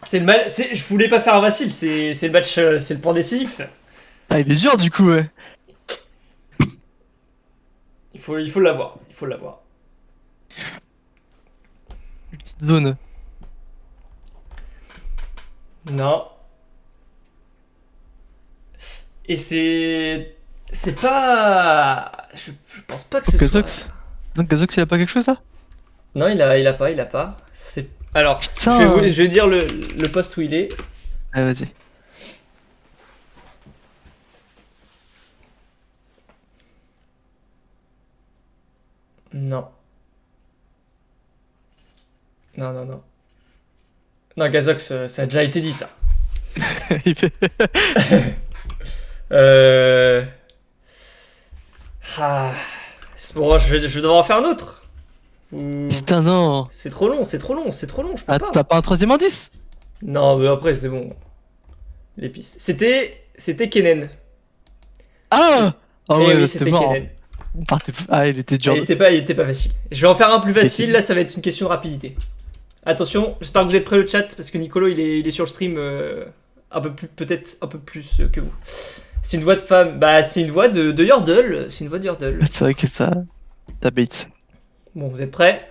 C'est le mal. Je voulais pas faire un vacile. C'est le match. C'est le point décisif. Ah, il est dur du coup, ouais. Il faut l'avoir. Il faut l'avoir. Petite zone. Non. Et c'est pas. Je pense pas que ce soit. Gazox. Non, Gazox, il a pas quelque chose là? Non, il a pas. C'est. Alors, Putain. je vais dire le poste où il est. Ah, vas-y. Non. Non. Non, Gazox, ça a déjà été dit ça. Il fait- Ah. Bon, je vais devoir en faire un autre. Putain, non. C'est trop long, je peux Ah, pas. t'as pas un troisième indice? Non, mais après, c'est bon. Les pistes. C'était Kennen. Ah! Ah Eh ouais, oui, là, c'était c'était mort. Kennen. On partait... Ah, il était dur. Il était pas facile. Je vais en faire un plus facile, là, ça va être une question de rapidité. Attention, j'espère que vous êtes prêts le chat, parce que Nicolo, il est sur le stream un peu plus, peut-être un peu plus que vous. C'est une voix de femme. Bah, c'est une voix de Yordle. C'est une voix de Yordle. C'est vrai que ça... T'as bait. Bon, vous êtes prêts?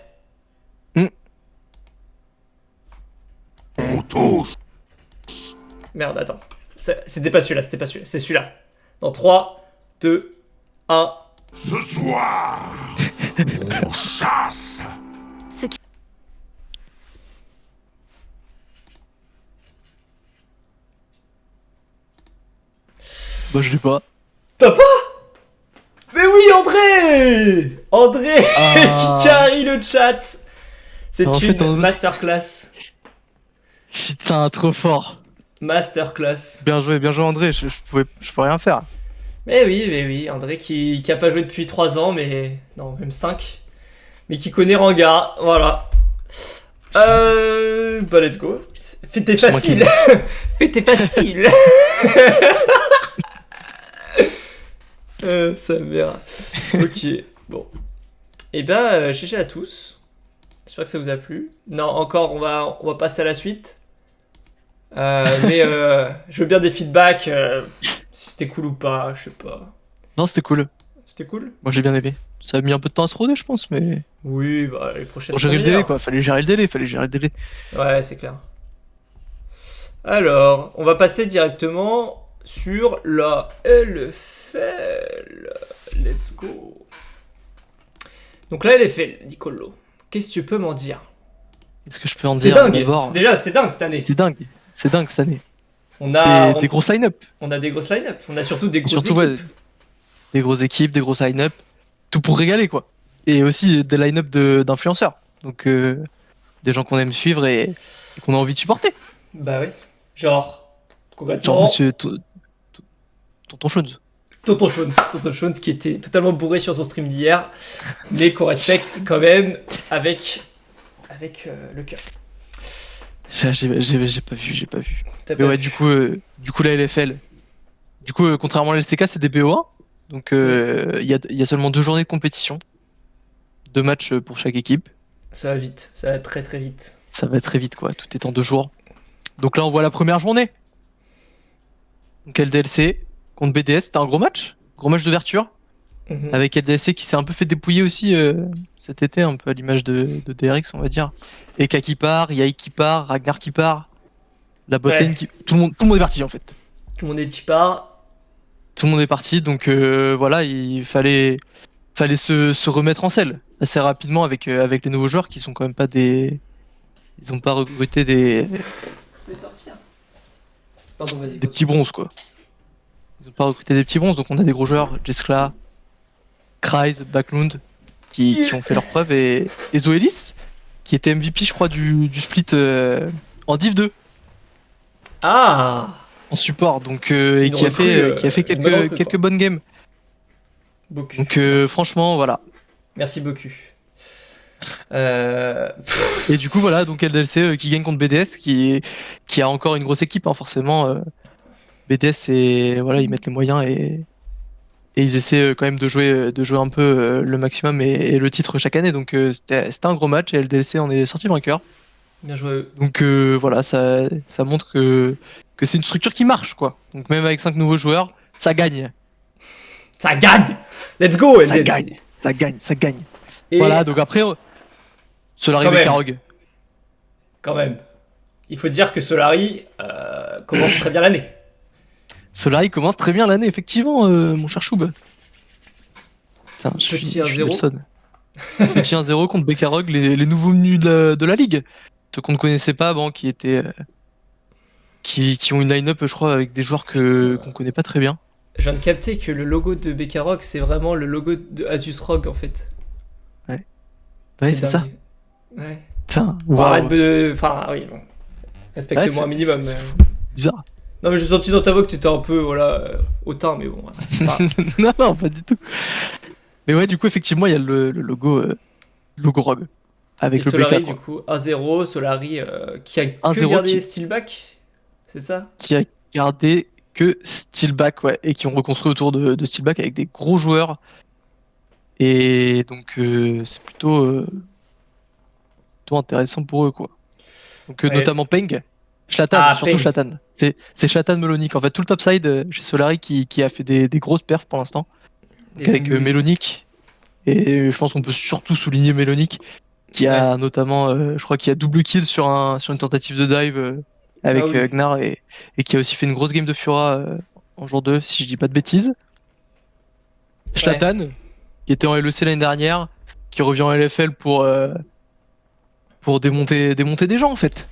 On touche. Merde, attends. C'était pas celui-là, c'est celui-là. Dans 3, 2, 1. Ce soir, on chasse. Bah, je l'ai pas. T'as pas? Mais oui, André! André Ah. qui carry le chat. C'est En une fait, masterclass. Putain, trop fort. Masterclass. Bien joué, André. Je peux rien faire. Mais oui, André qui a pas joué depuis 3 ans, mais... Non, même 5. Mais qui connaît Ranga, voilà. Bah let's go. Fais-t'es C'est moi qui- facile. Fais-t'es facile. Ça verra. Ok, bon. Eh ben, GG à tous. J'espère que ça vous a plu. Non, encore, on va passer à la suite. Mais je veux bien des feedbacks. Si c'était cool ou pas, je sais pas. Non, c'était cool. C'était cool? Moi, j'ai bien aimé. Ça a mis un peu de temps à se roder, je pense, mais. Oui, bah les prochaines Pour gérer le sont délai, meilleures. quoi. Fallait gérer le délai, fallait gérer le délai. Ouais, c'est clair. Alors, on va passer directement sur la LFL. Let's go. Donc la LFL, Nicolo, qu'est-ce que tu peux m'en dire? Qu'est-ce que je peux en C'est dire dingue. d'abord C'est dingue cette année. C'est dingue. C'est dingue cette année. On a, Des grosses line-up. on a des grosses line-up. On a surtout des Et grosses surtout, ouais, équipes. des grosses équipes, des grosses line-up. Tout pour régaler, quoi. Et aussi des line-up d'influenceurs. Donc, des gens qu'on aime suivre et qu'on a envie de supporter. Bah oui. Genre, Genre, concrètement, monsieur Tonton Shones. Tonton Jones qui était totalement bourré sur son stream d'hier, mais qu'on respecte quand même avec le cœur. J'ai pas vu, j'ai pas vu. T'as Mais pas ouais, vu. du coup, la LFL. Du coup, contrairement à la LCK, c'est des BO1. Donc, il y a seulement 2 journées de compétition. 2 matchs pour chaque équipe. Ça va vite, ça va très très vite. Ça va très vite, quoi. Tout est en 2 jours. Donc là, on voit la première journée. Donc, LDLC contre BDS. C'était un gros match. Gros match d'ouverture. Mhm. Avec LDLC qui s'est un peu fait dépouiller aussi cet été, un peu à l'image de DRX, on va dire. Et K qui part, Yai qui part, Ragnar qui part. La botlane Ouais. qui. Tout le monde est parti, en fait. Tout le monde est tipard. Tout le monde est parti, donc voilà, il fallait se remettre en selle assez rapidement avec les nouveaux joueurs qui sont quand même pas des. Ils ont pas recruté des Je vais sortir. Pardon, vas-y. petits bronzes, quoi. Ils ont pas recruté des petits bronzes, donc on a des gros joueurs, Jeskla, Kryze, Backlund, qui ont fait leurs preuves, et Zoelis, qui était MVP, je crois, du split en Div 2, Ah, en support, donc, et Une qui a recrue, fait une bonne recrue, quelques quoi. bonnes games. beaucoup. Donc franchement, voilà. Merci beaucoup. Et du coup, voilà, donc LDLC qui gagne contre BDS, qui a encore une grosse équipe, hein, forcément. BDS, voilà, ils mettent les moyens et ils essaient quand même de jouer un peu le maximum et le titre chaque année. Donc c'était un gros match et LDLC en est sorti vainqueur. Bien joué à eux. Donc voilà, ça montre que c'est une structure qui marche, quoi. Donc même avec 5 nouveaux joueurs, ça gagne. Ça gagne. Let's go, Ça LDLC. gagne, ça gagne, ça gagne. Et Voilà, donc après, Solari Quand même. Bekarog. quand même, il faut dire que Solari commence très bien l'année. Solari commence très bien l'année, effectivement, mon cher Choub. Putain, je Petit suis 1-0. Nelson. Petit 1-0 contre Bekarog, les nouveaux venus de la ligue. Ceux qu'on ne connaissait pas avant, qui étaient. Qui ont une line-up, je crois, avec des joueurs qu'on connaît pas très bien. Je viens de capter que le logo de Bekarog, c'est vraiment le logo de Asus Rogue en fait. Ouais, c'est ça. dingue. Ouais. Putain, Bon, waouh. arrête de. Enfin, oui, bon. Ouais, Respecte-moi un c'est- minimum. c'est mais- fou. Bizarre. Non, mais j'ai senti dans ta voix que t'étais un peu, voilà, hautain, mais bon. c'est pas- non, non, pas du tout. Mais ouais, du coup, effectivement, il y a le logo Rogue. Avec Et le Solari, BK, du quoi, coup, 1-0. Solari qui a que 1-0 gardé qui- Steelback, c'est ça? qui a gardé que Steelback, ouais, et qui ont reconstruit autour de Steelback avec des gros joueurs. Et donc, c'est plutôt intéressant pour eux, quoi. Donc, Ouais. notamment Peng, Shlatan, Ah, surtout Peng. Shlatan. C'est Shlatan Melonic. En fait, tout le topside chez Solari qui a fait des grosses perfs pour l'instant. Donc, avec Melonic. Et je pense qu'on peut surtout souligner Melonic, qui a notamment, je crois qu'il a double kill sur une tentative de dive avec Ah oui. Gnar et qui a aussi fait une grosse game de Fura en jour 2, si je dis pas de bêtises. Shlatan, qui était en LEC l'année dernière, qui revient en LFL pour démonter des gens en fait.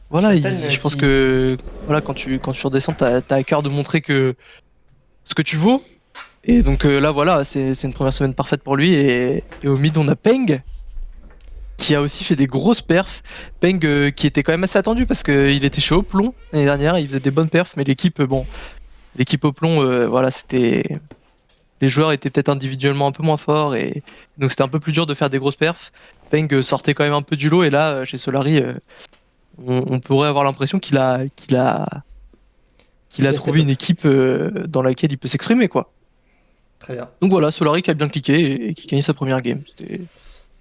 Voilà, Shlatan, je pense qui- que voilà, quand tu redescends, t'as à cœur de montrer que ce que tu vaux. Et donc là, voilà, c'est une première semaine parfaite pour lui. Et au mid, on a Peng, qui a aussi fait des grosses perfs. Peng, qui était quand même assez attendu parce qu'il était chez Oplon l'année dernière, il faisait des bonnes perfs, mais l'équipe Oplon, voilà, c'était. Les joueurs étaient peut-être individuellement un peu moins forts et donc c'était un peu plus dur de faire des grosses perfs. Peng sortait quand même un peu du lot et là, chez Solari, on pourrait avoir l'impression qu'il a Il a trouvé step une up. équipe dans laquelle il peut s'exprimer, quoi. Très bien. Donc voilà, Solari qui a bien cliqué et qui gagne sa première game. C'était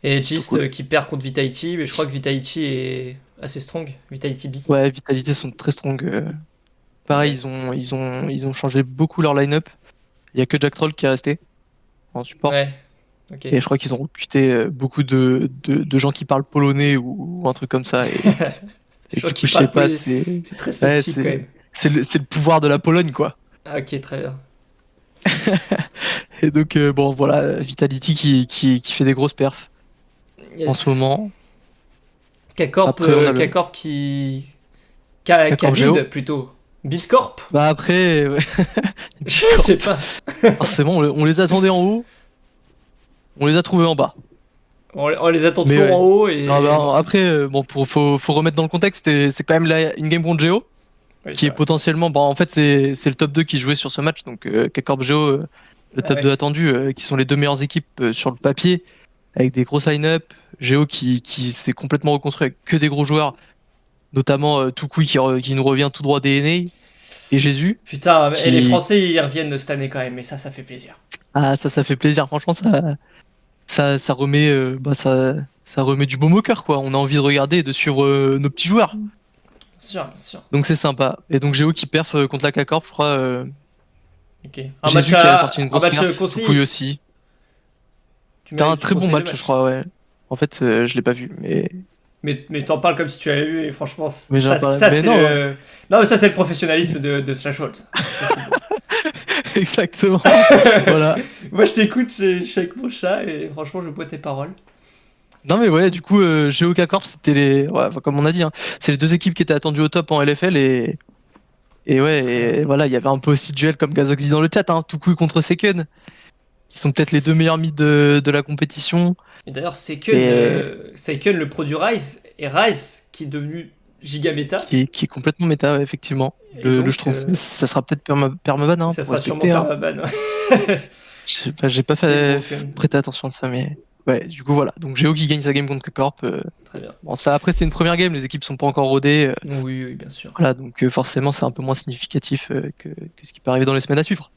Et Gis cool. qui perd contre Vitality, mais je crois que Vitality est assez strong. Vitality B. Ouais, Vitality sont très strong. Pareil, Ouais. ils ont changé beaucoup leur line-up. Il y a que Jack Troll qui est resté en support. Ouais, ok. Et je crois qu'ils ont recruté beaucoup de gens qui parlent polonais ou un truc comme ça. Et Gens du qui coup, je sais parlent pas, polonais. C'est très ouais, spécifique quand même. c'est le pouvoir de la Pologne, quoi. Ah, ok, très bien. Et donc, bon, voilà, Vitality qui fait des grosses perfs en ce Yes. moment. K-Corp, Après, on a le K-Corp qui K-Corp Géo. bid plutôt. Bidcorp. Bah après, ouais, Je sais pas. forcément, on les attendait en haut, on les a trouvés en bas. On les attend Mais toujours ouais. en haut et. Non, bah, après, bon, faut remettre dans le contexte, c'est quand même une game contre Géo, Oui, qui c'est est vrai. potentiellement, bah, en fait, c'est le top 2 qui jouait sur ce match, donc K-Corp Géo, le Ah top ouais. 2 attendu, qui sont les deux meilleures équipes sur le papier, avec des grosses line-up. Géo qui s'est complètement reconstruit avec que des gros joueurs, notamment Toukoui qui nous revient tout droit des NA, et Jésus, Putain, et les qui. Français ils reviennent cette année quand même, mais ça fait plaisir. Ah, ça fait plaisir, franchement, ça remet, ça remet du baume au cœur, quoi. On a envie de regarder et de suivre nos petits joueurs. Bien sûr, bien sûr. Donc c'est sympa. Et donc Géo qui perf contre la K-Corp, je crois. Ok. Jésus qui a sorti une Un grosse match perf, conseillé. Toukoui aussi. C'était un Tu très bon conseilles le match, je crois, ouais. En fait, je l'ai pas vu, Mais t'en parles comme si tu l'avais vu et franchement, mais j'en ça, parle. ça Mais c'est non, le. Non, mais ça c'est le professionnalisme de Slashhold. Ça, c'est beau. exactement. Voilà. Moi je t'écoute, je suis avec mon chat et franchement je bois tes paroles. Non mais ouais, du coup, Géo K-Corp, c'était ouais, enfin, comme on a dit, hein, c'est les deux équipes qui étaient attendues au top en LFL et ouais, et voilà, il y avait un peu aussi de duel comme Gazoxy dans le chat, hein, Toukoui contre Seken, qui sont peut-être les deux meilleurs mids de la compétition. Et d'ailleurs, Et Seiken, le pro du Rise, et Rise qui est devenu giga méta. qui est complètement méta, ouais, effectivement. Et donc, Je trouve. Ça sera peut-être permaban, hein, ça pour sera sûrement respecter. Hein. permaban. Ouais. Je sais pas, j'ai pas C'est broken. prêté attention à ça, mais ouais, du coup, voilà. Donc Géo qui gagne sa game contre Corp. Très bien. Bon, ça, après, c'est une première game, les équipes sont pas encore rodées. Oui, oui, bien sûr. Voilà, donc forcément, c'est un peu moins significatif que ce qui peut arriver dans les semaines à suivre.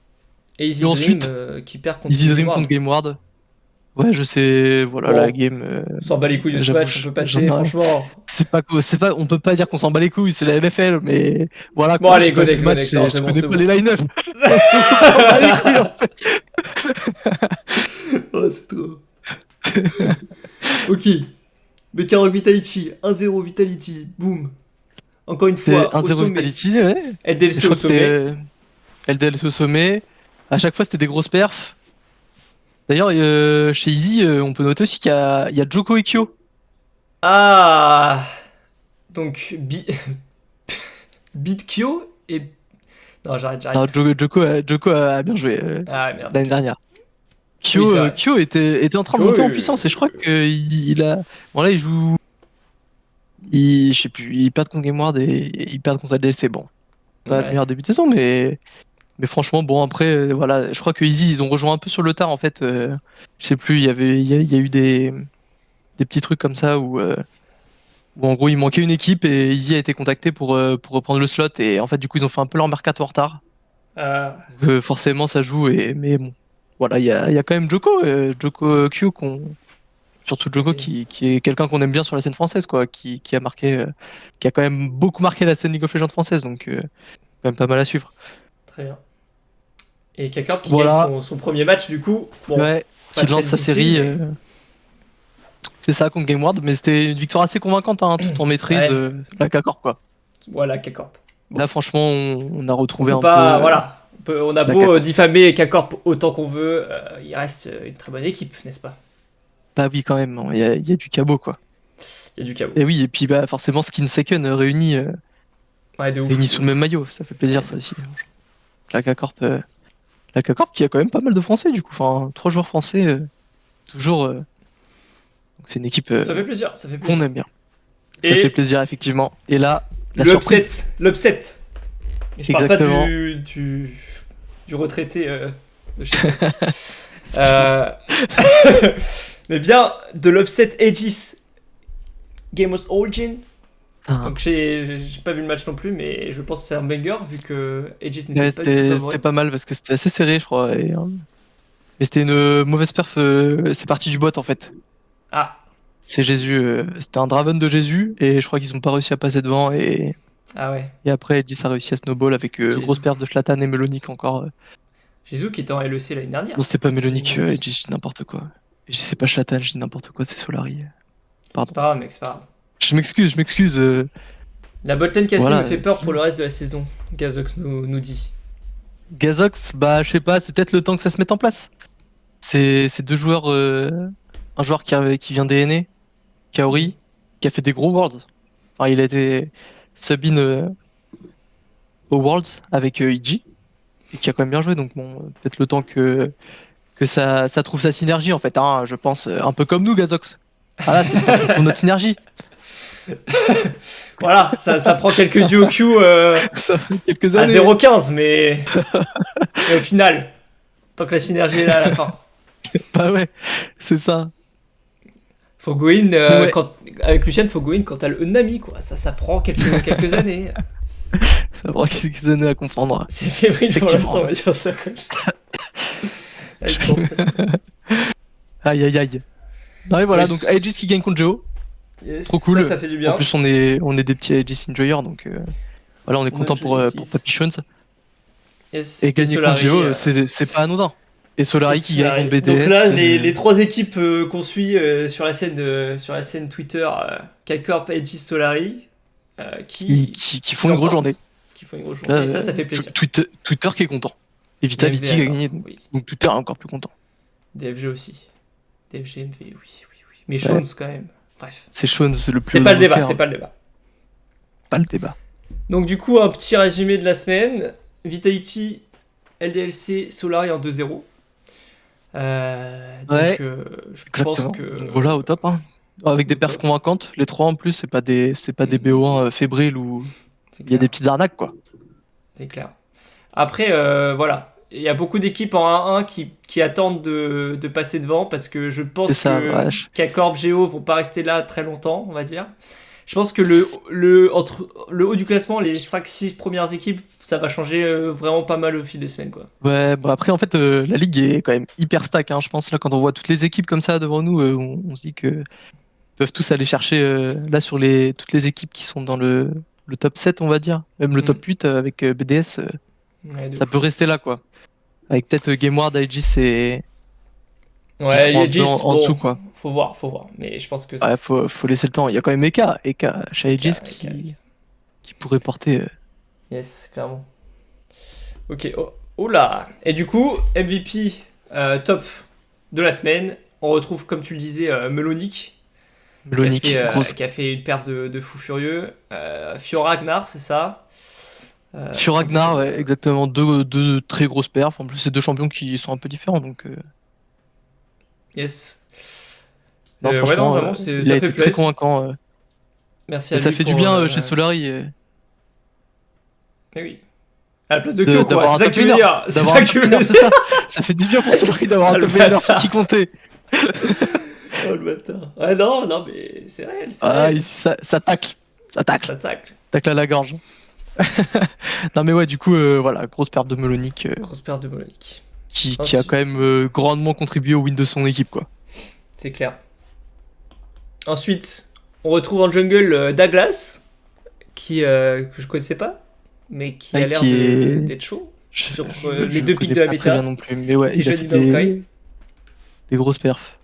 Et Easy Et Dream ensuite, qui perd contre Easy Dream Ward. contre Game Ward. Ouais, je sais, voilà, Bon, la game. on s'en bat les couilles de ce J'avoue, match, on peut passer, franchement. c'est pas, on peut pas dire qu'on s'en bat les couilles, c'est la LFL, mais voilà, Bon, quoi, allez, j'ai pas vu Godex, le match, Godex, et non, je c'est bon, connais c'est pas bon. les line-up. Donc on s'en bat les couilles, en fait. Oh, c'est trop. Ok. Bekarok Vitality, 1-0 Vitality, boum. Encore une C'est fois, au 1-0 sommet. Vitality, ouais. Je LDLC crois au que sommet. c'était LDLC au sommet. À chaque fois, c'était des grosses perfs. D'ailleurs, chez Easy, on peut noter aussi il y a Joko et Kyo. Ah. Donc, Bitkyo et... Non, j'arrête. Alors, Joko a bien joué Ah, merde. l'année dernière. Oui, c'est vrai. Kyo était en train de Kyo, monter en puissance et je crois qu'il a. Bon, là, il joue. Je sais plus, ils perdent contre Game Ward et ils perdent contre LDLC. Bon, pas le Ouais. meilleur début de saison, mais franchement, bon, après, voilà, je crois que Easy, ils ont rejoint un peu sur le tard en fait. Je sais plus, il y a eu des petits trucs comme ça où en gros, il manquait une équipe et Easy a été contacté pour reprendre le slot et en fait, du coup, ils ont fait un peu leur mercato en retard. Donc, forcément, ça joue, mais bon, voilà, il y a quand même Joko Q, surtout Joko Ok. qui est quelqu'un qu'on aime bien sur la scène française, quoi, qui a marqué, qui a quand même beaucoup marqué la scène League of Legends française, donc quand même pas mal à suivre. Très bien. Et K-Corp qui Voilà. gagne son premier match, du coup. Bon, Ouais, pas qui très lance sa difficile, série. mais- C'est ça contre Game Ward, mais c'était une victoire assez convaincante, hein, tout en maîtrise, Ouais. la K-Corp, quoi. Voilà, K-Corp. Bon. Là, franchement, on a On retrouvé peut un pas... peu. Voilà. On a la beau K-Corp. diffamer K-Corp autant qu'on veut, il reste une très bonne équipe, n'est-ce pas? Bah oui, quand même, il y a du cabot, quoi. Il y a du chaos. Et oui, et puis bah forcément, Skin Second réuni Ouais, de ouf. réunis sous le même maillot, ça fait plaisir, ça aussi. La K-Corp, la K-Corp qui a quand même pas mal de Français, du coup. Enfin, 3 joueurs français, toujours. Donc c'est une équipe Ça fait plaisir, ça fait plaisir. qu'on aime bien. Ça Et fait plaisir, effectivement. Et là, la le surprise. l'upset. Et je parle pas Exactement. du retraité de chez moi. Mais bien de l'upset Aegis Game of Origin Ah. Donc j'ai pas vu le match non plus, mais je pense que c'est un banger vu que Aegis n'était Ouais, pas du tout c'était favori. pas mal parce que c'était assez serré, je crois. Mais c'était une mauvaise perf. C'est parti du bot en fait. Ah, C'est Jésus. C'était un Draven de Jésus et je crois qu'ils ont pas réussi à passer devant. ah ouais. Et après, Edis a réussi à snowball avec Jésus. grosse perte de Zlatan et Mélonique encore. Jésus qui était en LEC l'année dernière. Non, c'était pas si je dis Mélonique, une Edis, je dis n'importe quoi. Je sais pas Zlatan, je dis n'importe quoi, c'est Solari. Pardon. C'est pas grave, mec, c'est pas grave. Je m'excuse, je m'excuse. La botlane cassée Voilà, me fait peur pour le reste de la saison, Gazox nous dit. Gazox, bah je sais pas, c'est peut-être le temps que ça se mette en place. C'est deux joueurs, un joueur qui vient des NA, Kaori, qui a fait des gros Worlds. Enfin, il a été sub-in aux Worlds avec IG, et qui a quand même bien joué, donc bon, peut-être le temps que ça trouve sa synergie en fait, hein, je pense, un peu comme nous, Gazox. Voilà, c'est le temps qu'on trouve notre synergie. Voilà, ça prend quelques duo Q Ça fait quelques à années. 0,15, mais au final, tant que la synergie est là à la fin. Bah ouais, c'est ça. Faut go in, Ouais. avec Lucien, faut go in quand t'as le Nami, quoi. Ça prend quelques années. Ça prend quelques années à comprendre. C'est fébrile pour Effectivement. l'instant, on va dire ça comme ça. Elle tourne, ça. Aïe aïe aïe. Non et voilà, Ouais. donc Aegis qui gagne contre Geo. Yes, Trop cool. Ça fait du bien. En plus on est des petits Aegis enjoyers, donc voilà, on est content pour Enjoy Papy Shones. Yes, Et gagner contre Solari, Geo, c'est pas anodin. Et Solari qui gagne Solari. contre BDS. Donc là, les trois équipes qu'on suit sur la scène Twitter, K-Corp, Aegis, Solari, qui font une grosse journée. Qui font une grosse journée. Là, Ça fait plaisir. Twitter qui est content. Et Vitality qui a DFG, gagné, alors, oui. donc Twitter est encore plus content. DFG aussi. DFG, MV, oui. Mais Shones quand même. Bref. C'est Shones le plus. C'est pas le débat, rocker. c'est pas le débat. Pas le débat. Donc du coup, un petit résumé de la semaine. Vitality, LDLC, Solari en 2-0. Ouais, donc, je Exactement. pense que... Donc voilà, au top. Hein. Avec des perfs convaincantes. Les trois en plus, c'est pas des BO1 fébriles où C'est il y a clair, des petites arnaques quoi. c'est clair. Après, voilà. Il y a beaucoup d'équipes en 1-1 qui attendent de passer devant parce que je pense C'est ça, que vache. K-Corp, Géo vont pas rester là très longtemps, on va dire. Je pense que entre le haut du classement, les 5-6 premières équipes, ça va changer vraiment pas mal au fil des semaines, quoi. Ouais, bon après en fait la ligue est quand même hyper stack, hein, je pense là quand on voit toutes les équipes comme ça devant nous, on se dit que ils peuvent tous aller chercher là sur toutes les équipes qui sont dans le top 7 on va dire, même le top 8 avec BDS, Ouais, de ça ouf. peut rester là quoi. Avec peut-être GameWard, Aegis et Ouais, seront un Aegis, peu en dessous quoi. Faut voir. Mais je pense que Ouais, faut laisser le temps. Il y a quand même Eka chez Aegis Eka. qui pourrait porter. Yes, clairement. Ok, oh là. Et du coup, MVP top de la semaine. On retrouve, comme tu le disais, Melonic. Melonic, grosse. Qui a fait une perf de fou furieux. Fioragnar, c'est ça. Sur Ragnar, ouais, exactement, deux très grosses perfs. En plus, c'est deux champions qui sont un peu différents, donc. Yes. Non, Ouais, franchement, non, vraiment, il ça a fait été très plaisir. convaincant. Merci à Et ça lui fait du pour, bien chez Solari Eh oui. À la place de Kyo, quoi. d'avoir un C'est ça que top tu veux winner. dire. C'est D'avoir ça un que tu top veux winner, dire. c'est ça. Ça fait du bien pour Solari d'avoir Ah, un le top winner bâtard. qui comptait. Oh le bâtard. Ouais, non, mais c'est réel. C'est Ah, réel. ici, ça tacle. Ça tacle. Ça tacle. Tacle à la gorge. Non, mais ouais, du coup, voilà, grosse perte de Melonic Grosse perte de Molonic. qui a Ensuite. quand même grandement contribué au win de son équipe, quoi. C'est clair. Ensuite, on retrouve en jungle Douglas, que je connaissais pas, mais qui a Ouais, l'air qui est- d'être chaud. Sur Je les deux connais pics de la pas très méta. bien non plus, mais ouais, C'est il a jeune fait Immortal. des grosses perfs.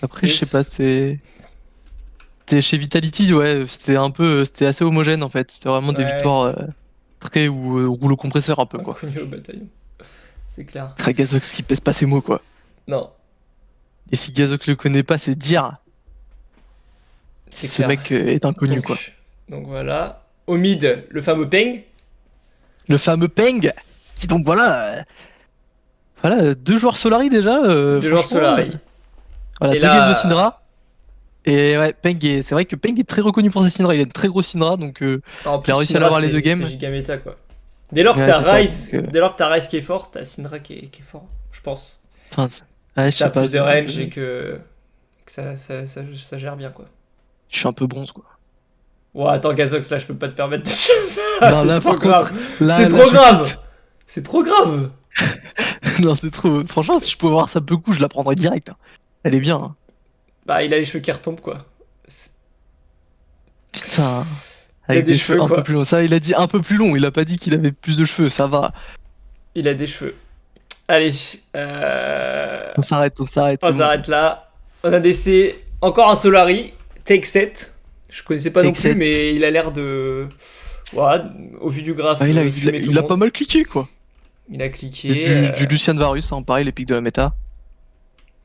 Après, je Yes. sais pas, c'était chez Vitality, ouais, c'était assez homogène en fait. C'était vraiment des Ouais. victoires très ou rouleau compresseur un peu quoi. Inconnu au bataillon. C'est clair. Très Gazox qui pèse pas ses mots quoi. Non, Et si Gazox le connaît pas, c'est dire c'est ce clair. mec est inconnu donc, quoi. Donc voilà. Au mid, le fameux Peng. Le fameux Peng, qui donc voilà, deux joueurs Solari déjà. De genre franchement, Solari. Voilà, Et deux là- games de Syndra. Et ouais, c'est vrai que Peng est très reconnu pour ses Syndra. Il a une très grosse Syndra, donc En il a réussi à Syndra, l'avoir les c'est- deux games. C'est giga méta quoi. Dès lors que Ouais, t'as c'est ça, Ryze, donc, dès lors que t'as Ryze qui est fort, t'as Syndra qui est fort, je pense. enfin, ouais, je T'as sais pas. plus de range je- et que ça gère bien quoi. Je suis un peu bronze quoi. Ouais, attends, Gazox, là, je peux pas te permettre de dire ça. Non, C'est là, trop par grave. contre, là, C'est là, trop je grave. quitte. C'est trop grave. Non, c'est trop. Franchement, si je pouvais voir ça peu coup, je la prendrais direct, hein. Elle est bien, hein. Bah, il a les cheveux qui retombent, quoi. Putain. Il a Avec des des cheveux, cheveux un quoi. peu plus longs. Ça, il a dit un peu plus long. Il a pas dit qu'il avait plus de cheveux. Ça va. Il a des cheveux. Allez. On s'arrête, On c'est bon. s'arrête là. On a DC. Encore un Solari. Take 7. Je connaissais pas non Take plus, 7. mais il a l'air de. Voilà, au vu du graphe, Ah, fumer tout il le a pas monde. mal cliqué, quoi. Il a C'est cliqué. du Lucian Varus, hein, pareil, les pics de la méta.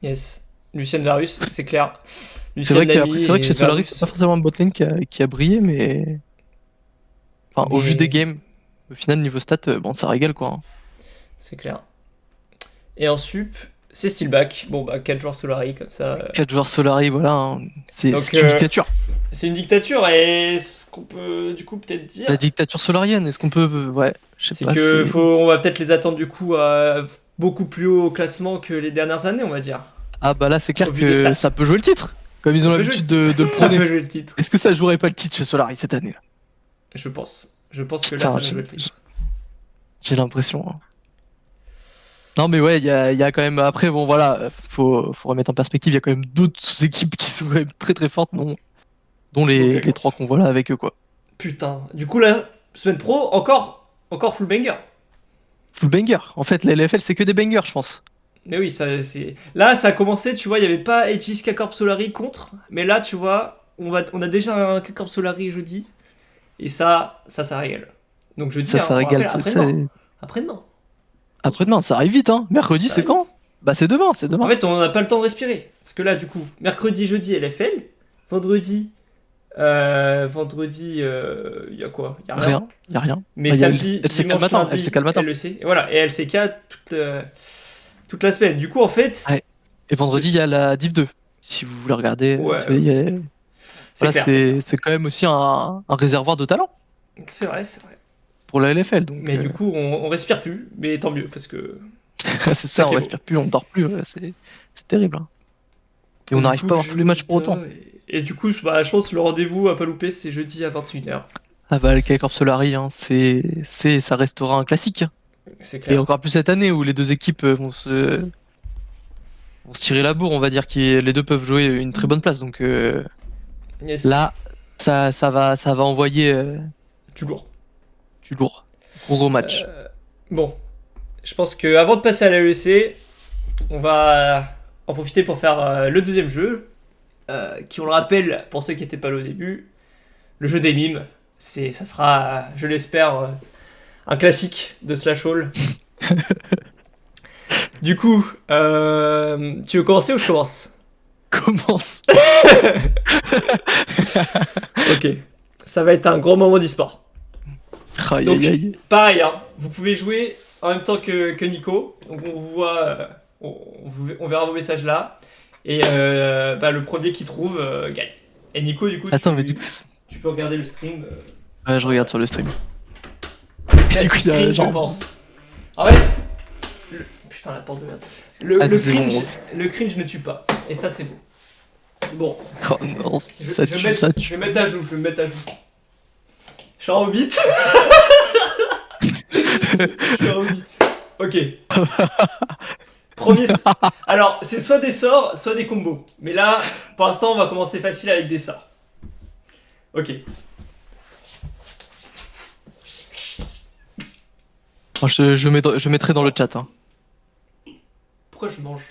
Yes. Lucien Varus, c'est clair. C'est Lucien vrai, Lamy c'est vrai que et chez Solari, Varus. c'est pas forcément un botlane qui a brillé, mais. Enfin, au Mais- vu des games, au final, niveau stats, bon, ça régale, quoi, hein. C'est clair. Et en sup, c'est Steelback. Bon, bah, 4 joueurs Solari, comme ça. 4 joueurs Solari, voilà, hein. C'est Donc, une dictature. C'est une dictature, et ce qu'on peut du coup peut-être dire, La dictature solarienne, est-ce qu'on peut. Ouais, je sais c'est pas. que on va peut-être les attendre du coup à beaucoup plus haut au classement que les dernières années, on va dire. Ah, bah là, c'est clair Au vu des stats. que ça peut jouer le titre, comme ils ont Ça peut l'habitude jouer le de le titre. prôner. Ça peut jouer le titre. Est-ce que ça jouerait pas le titre chez Solari cette année, là? Je pense. Je pense que là, Putain, ça va jouer le titre. j'ai l'impression, hein. Non, mais ouais, il y a quand même. Après, bon, voilà, faut remettre en perspective. Il y a quand même d'autres équipes qui sont quand même très très fortes, dont les, Ok. les 3 qu'on voit là avec eux, quoi. Putain. Du coup, la semaine pro, encore full banger. Full banger. En fait, la LFL, c'est que des bangers, je pense. Mais oui, ça c'est. Là, ça a commencé, tu vois, il n'y avait pas Aegis K-Corp Solari contre. Mais là, tu vois, on a déjà un K-Corp Solari jeudi. Et ça régale. Donc jeudi, Ça, ça hein, bon, régale. après-demain. Après-demain. Après-demain, ça arrive vite, hein. Mercredi, Ça c'est arrive quand? vite. Bah, c'est demain, c'est demain. En fait, on n'a pas le temps de respirer. Parce que là, du coup, mercredi, jeudi, LFL. Vendredi, il y a quoi? Il y a rien. Rien, y a rien. Mais Bah, y a samedi, LCK le dimanche, matin, lundi, LCK le matin. LEC. Et voilà, et LCK toute la semaine. Du coup, en fait, Ouais. Et vendredi, il y a la Div 2. Si vous voulez regarder, Ouais. vous voyez, c'est voilà, clair. c'est quand même aussi un réservoir de talent C'est vrai, c'est vrai. pour la LFL. Donc, Mais du coup, on respire plus. Mais tant mieux, parce que. c'est ça, on qui est respire plus, on dort plus. Ouais, c'est terrible, hein. Et on Du n'arrive coup, pas à voir tous les matchs pour autant. Et du coup, je pense que le rendez-vous à pas louper, c'est jeudi à 21h. Ah bah, le K-Corp Solari, hein, ça restera un classique. C'est Et clair. encore plus cette année où les deux équipes vont se tirer la bourre, on va dire que les deux peuvent jouer une très bonne place. Donc Yes. là, ça va envoyer Du lourd. du lourd. Gros match. Bon. Je pense que avant de passer à la l'AEC, on va en profiter pour faire le deuxième jeu. Qui, on le rappelle, pour ceux qui n'étaient pas là au début, le jeu des mimes. Ça sera, je l'espère, un classique de Slash Hall. Du coup, tu veux commencer ou je commence? Commence. Ok. Ça va être un gros moment d'e-sport. Aïe, Donc, aïe, aïe. pareil, hein, vous pouvez jouer en même temps que Nico. Donc, on vous voit, on verra vos messages là. Et le premier qui trouve gagne. Et Nico, du coup, Attends, mais du coup, tu peux regarder le stream. ouais, je regarde sur le stream. Du coup, il y a Cringe, je genre- pense. En fait, putain, la porte de merde. Ah, c'est bon. Le cringe ne tue pas. Et ça, c'est beau. Bon, Oh non, ça je vais tue, mettre- ça je tue. vais mettre à genoux, je vais me mettre à genoux. Je suis un hobbit. Je suis un hobbit. Ok. Premier. Alors, c'est soit des sorts, soit des combos. Mais là, pour l'instant, on va commencer facile avec des sorts. Ok. Moi, je mettrai dans le chat, hein. Pourquoi je mange?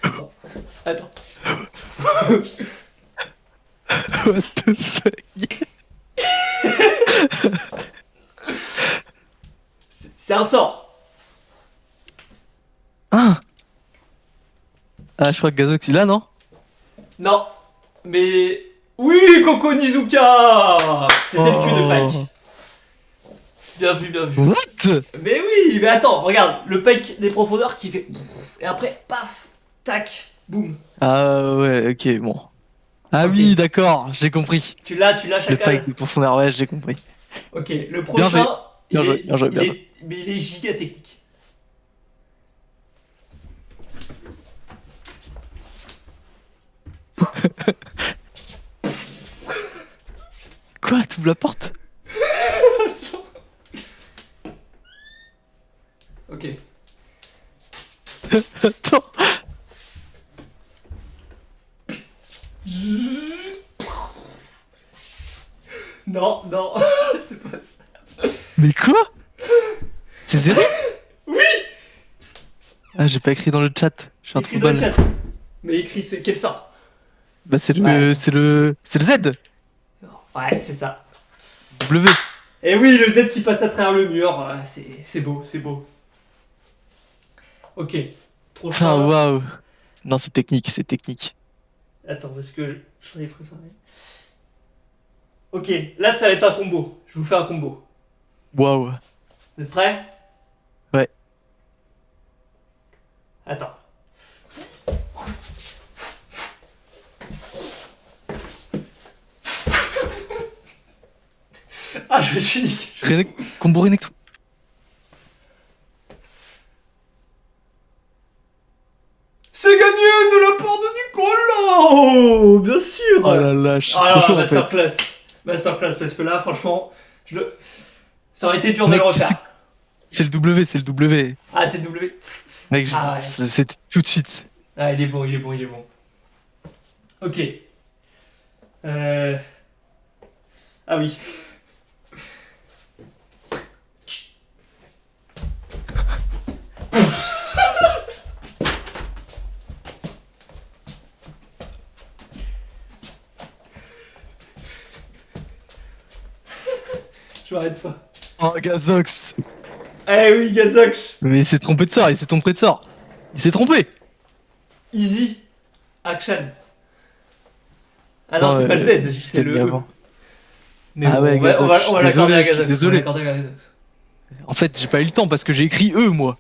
Attends. What the fuck? C'est un sort. Ah, je crois que Gazox il a, non? Non. Mais... Oui, Koko Nizuka. C'était le cul de Pike. Bien vu, bien vu. What? Mais oui, mais attends, regarde, le Pike des profondeurs qui fait... Et après, paf, tac, boum. Ah ouais, ok, bon. Ah Ok. oui, d'accord, j'ai compris. Tu l'as Le chacun. pack de profondeur, ouais, j'ai compris. Ok, le Bien prochain, joué. Bien joué, bien joué, il bien est- joué. mais il est giga technique. Quoi? T'ouvres la porte? Attends. Ok. Attends. Non, non, c'est pas ça. Mais quoi? C'est zéro? Oui. Ah, j'ai pas écrit dans le chat. Je suis un Écrit trou dans le balle. chat. Mais écrit, c'est quel sort? Bah, c'est le, Ouais. c'est le, c'est le Z. Ouais, c'est ça. W. Et oui, le Z qui passe à travers le mur, c'est beau, c'est beau. Ok. Prochain. Putain, waouh. Non, c'est technique, c'est technique. Attends, parce que j'en ai préparé. Ok, là ça va être un combo. Je vous fais un combo. Waouh. Vous êtes prêts? Ouais. Attends. Ah, je me suis dit que... Combo Renekton. C'est gagné de la part de Nicolas. Bien sûr. Oh là là, je suis Ah trop là, chaud en fait. masterclass. Masterclass, parce que là, franchement, ça aurait été dur de Mec, le tu sais refaire. que c'est le W, c'est le W. Ah, c'est W. Mec, Ah ouais. c'était tout de suite. Ah, il est bon, il est bon, il est bon. Ok. Ah oui. Je m'arrête pas. Oh, Gazox. Eh oui, Gazox. Mais il s'est trompé de sort, il s'est trompé de sort. Il s'est trompé. Easy. Action. Ah non, Non, c'est pas le Z, si, c'est le dit E. avant. Mais Ah bon, ouais, on va Gazox, l'accorder à désolé, je suis Gazox. désolé. On va l'accorder à Gazox. En fait, j'ai pas eu le temps parce que j'ai écrit E, moi.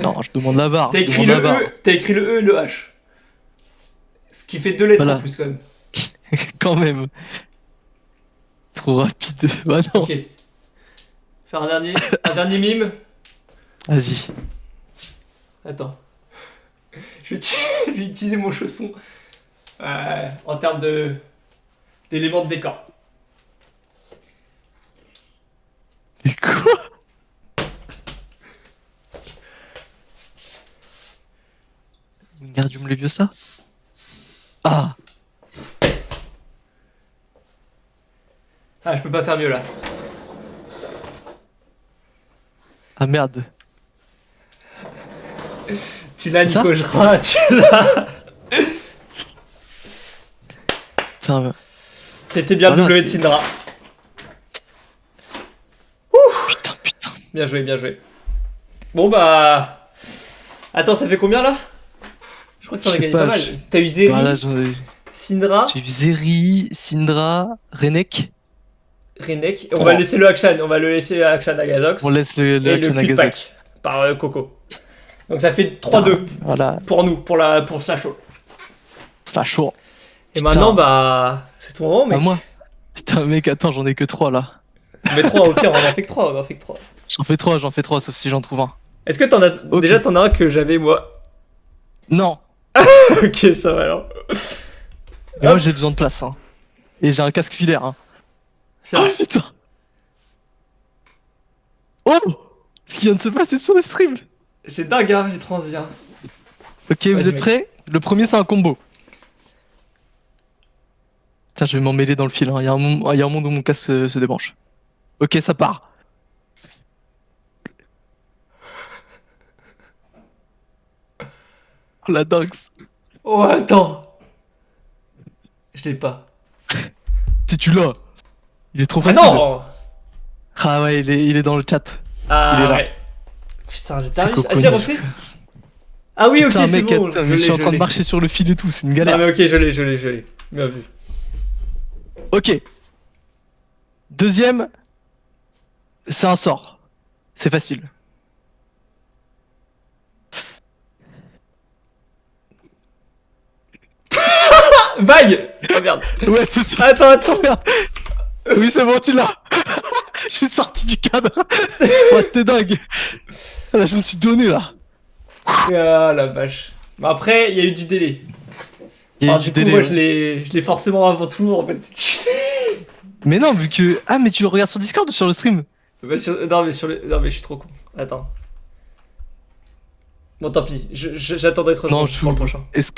Non, je demande la VAR. T'as je écrit demande le la VAR. E, t'as écrit le E et le H. Ce qui fait 2 lettres Voilà. en plus quand même. Quand même. Trop rapide. Bah non. Ok. Faire un dernier mime. Vas-y. Attends. Je vais utiliser mon chausson en termes d'éléments de décor. Mais quoi? Wingardium Leviosa? Ah! Ah, je peux pas faire mieux là. Ah merde. Tu l'as, Ça Nico, je crois. Tu l'as. Putain, C'était bien Voilà, W de c'est- Syndra. putain. Bien joué, bien joué. Bon bah. Attends, ça fait combien là? Je crois que t'en Je as sais gagné pas, pas mal. je- T'as eu Zeri, Voilà, Syndra, j'ai eu Zeri, Syndra, Renek. Renek. On Trois. va laisser le action. On va le laisser le action à Gazox. On laisse le et le action à cul de Gazox. pack par Coco. Donc ça fait 3-2 Voilà, pour nous, pour Slasho. c'est la chaud. Et Putain. maintenant, bah. C'est ton moment, À mec. moi. Putain, mec, attends, j'en ai que 3 là. Mais 3 au pire, on en fait que 3. On en fait que 3. J'en fais 3, sauf si j'en trouve un. Est-ce que t'en as. Ok. Déjà, t'en as un que j'avais moi. Non, Ok, ça va alors. mais moi Hop. j'ai besoin de place. Hein. Et j'ai un casque filaire. Hein. C'est Oh vrai. putain! Oh! Ce qui vient de se passer sur le stream! C'est dingue, hein, les transients. Ok, Vas-y, vous êtes mec. prêts? Le premier c'est un combo. Putain, je vais m'en mêler dans le fil. Hein. Il y a un monde où mon casque se débranche. Ok, ça part. Oh, la dingue. Oh, attends. Je l'ai pas. Si tu l'as, il est trop Ah facile. non! Ah ouais, il est dans le chat. Ah Il est là. ouais. Putain, j'ai C'est terminé. Coco Vas-y, Nico. refais. Ah oui, Putain, ok, c'est mec, bon. attends, mais je suis en train de marcher sur le fil et tout, c'est une Ah galère. mais ok, je l'ai. Bien vu. Ok. Deuxième, c'est un sort. C'est facile. Vague! Oh merde. Ouais, c'est ça. Attends. Merde. Oui, c'est bon, tu l'as. Je suis sorti du cadre. Ouais, c'était dingue. Là, je me suis donné là. Ah la vache. Bon, après, il y a eu du délai. Il y a eu Du du coup, délai. moi, Ouais. je l'ai forcément avant tout le monde, en fait. Mais non, vu que. Ah, mais tu le regardes sur Discord ou sur le stream? Bah, non, mais non, mais je suis trop con. Attends. Bon, tant pis. J'attendrai 3 Non, secondes je pour le suis. prochain. Est-ce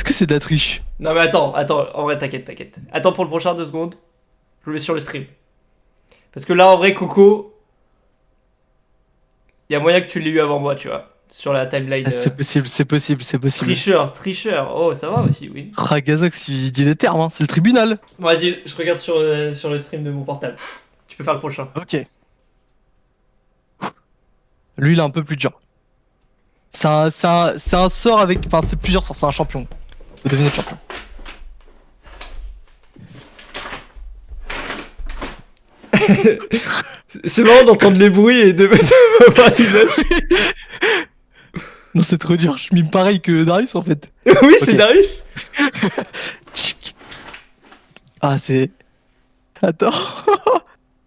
que c'est de la triche? Non, mais attends. En vrai, t'inquiète. Attends pour le prochain, 2 secondes. Je le mets sur le stream. Parce que là, en vrai, Coco, il y a moyen que tu l'aies eu avant moi, tu vois. Sur la timeline. Ah, c'est possible, c'est possible, c'est possible. Tricheur. Oh, ça va aussi, oui. Ragazox, il dit les termes, hein. C'est le tribunal. Bon, vas-y, je regarde sur le stream de mon portable. Tu peux faire le prochain. Ok. Lui, il est un peu plus dur. C'est un sort avec. Enfin, c'est plusieurs sorts, c'est un champion. Faut devenir champion. C'est marrant d'entendre les bruits et de voir l'image. Non, c'est trop dur. Je mime pareil que Darius en fait. Oui, c'est Ok. Darius. Tchic. Ah, c'est. Attends.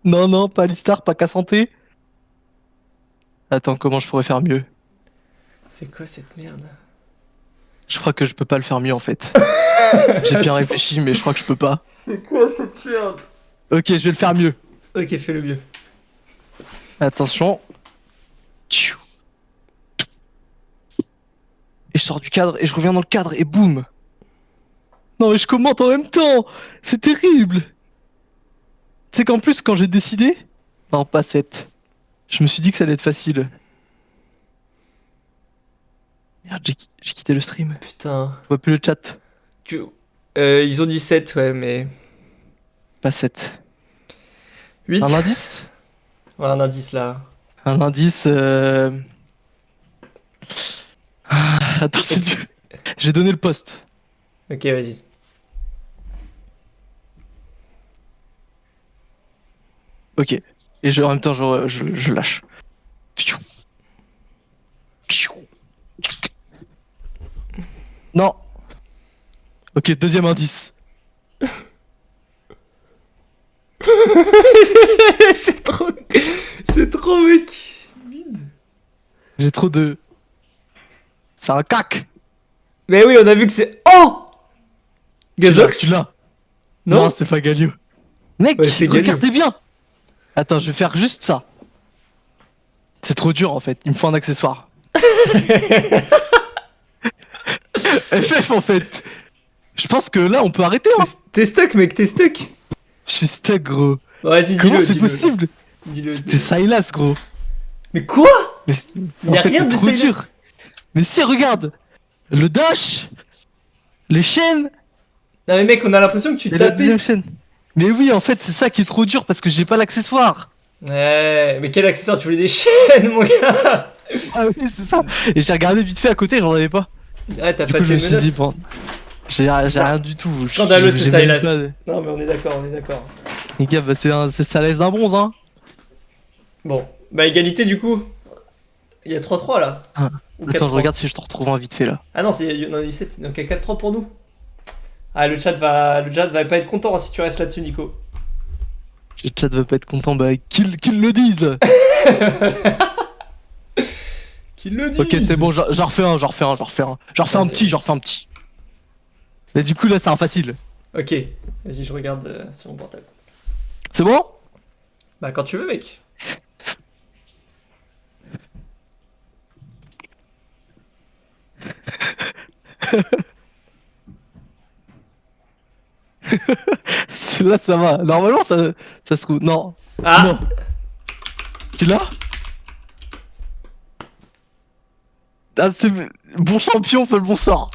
Non, pas Alistar, pas Cassanté. Attends, comment je pourrais faire mieux? C'est quoi cette merde? Je crois que je peux pas le faire mieux en fait. J'ai bien réfléchi, mais je crois que je peux pas. C'est quoi cette merde? Ok, je vais le faire mieux. Ok, fais le mieux. Attention. Tchou. Et je sors du cadre et je reviens dans le cadre et boum. Non mais je commente en même temps. C'est terrible. Tu sais qu'en plus quand j'ai décidé... Non, pas 7. Je me suis dit que ça allait être facile. Merde, j'ai quitté le stream. Putain. Je vois plus le chat. Ils ont dit 7, ouais, mais. Pas 7. 8. Un indice? Ouais, un indice là. Un indice... Attends, c'est dur. Je vais donner le poste. Ok, vas-y. Ok. Et en même temps, je lâche. Pfiou. Pfiou. Non. Ok, deuxième indice. c'est trop. C'est trop, mec. J'ai trop de... C'est un cac. Mais oui, on a vu que c'est. Oh Gazox. Tu l'as. Non, Non, c'est pas Galio. Mec, Ouais, c'est Galio. regardez bien. Attends, je vais faire juste ça. C'est trop dur en fait. Il me faut un accessoire. FF en fait. Je pense que là, on peut arrêter. Hein. T'es stuck, mec, t'es stuck. Je suis stuck, gros. Bon, vas-y, Comment dis-le. c'est dis-le. possible? Dis-le. C'était Silas, gros. Mais quoi? Mais Il y a en fait, rien c'est de trop Silas. dur. Mais si, regarde. Le dash, les chaînes Non, mais mec, on a l'impression que tu et la tapais. deuxième chaîne. Mais oui, en fait, c'est ça qui est trop dur parce que j'ai pas l'accessoire. Ouais, mais quel accessoire? Tu voulais des chaînes, mon gars? Ah oui, c'est ça. Et j'ai regardé vite fait à côté, j'en avais pas. Ouais, t'as Du pas coup, de je me suis dit, menottes. bon, j'ai rien du tout. Scandaleux ce J'ai même Silas. pas- Non, mais on est d'accord. Les gars, bah, c'est Silas d'un bronze, hein. Bon, bah, égalité du coup. Il y a 3-3 là. Ah. Ou Attends, 4-3. je regarde si je te retrouve un vite fait là. Ah non, il y en a eu 7. Donc il y a 4-3 pour nous. Ah, le chat va pas être content si tu restes là-dessus, Nico. Le chat va pas être content, bah qu'ils le disent. Qu'il le dise. Ok, c'est bon, j'en refais un. J'en refais un petit. Mais du coup, là, c'est un facile. Ok, vas-y, je regarde sur mon portable. C'est bon? Bah, quand tu veux, mec. Là, ça va. Normalement, ça se trouve. Non. Ah Non. Tu l'as? Ah, c'est bon champion, fait le bon sort.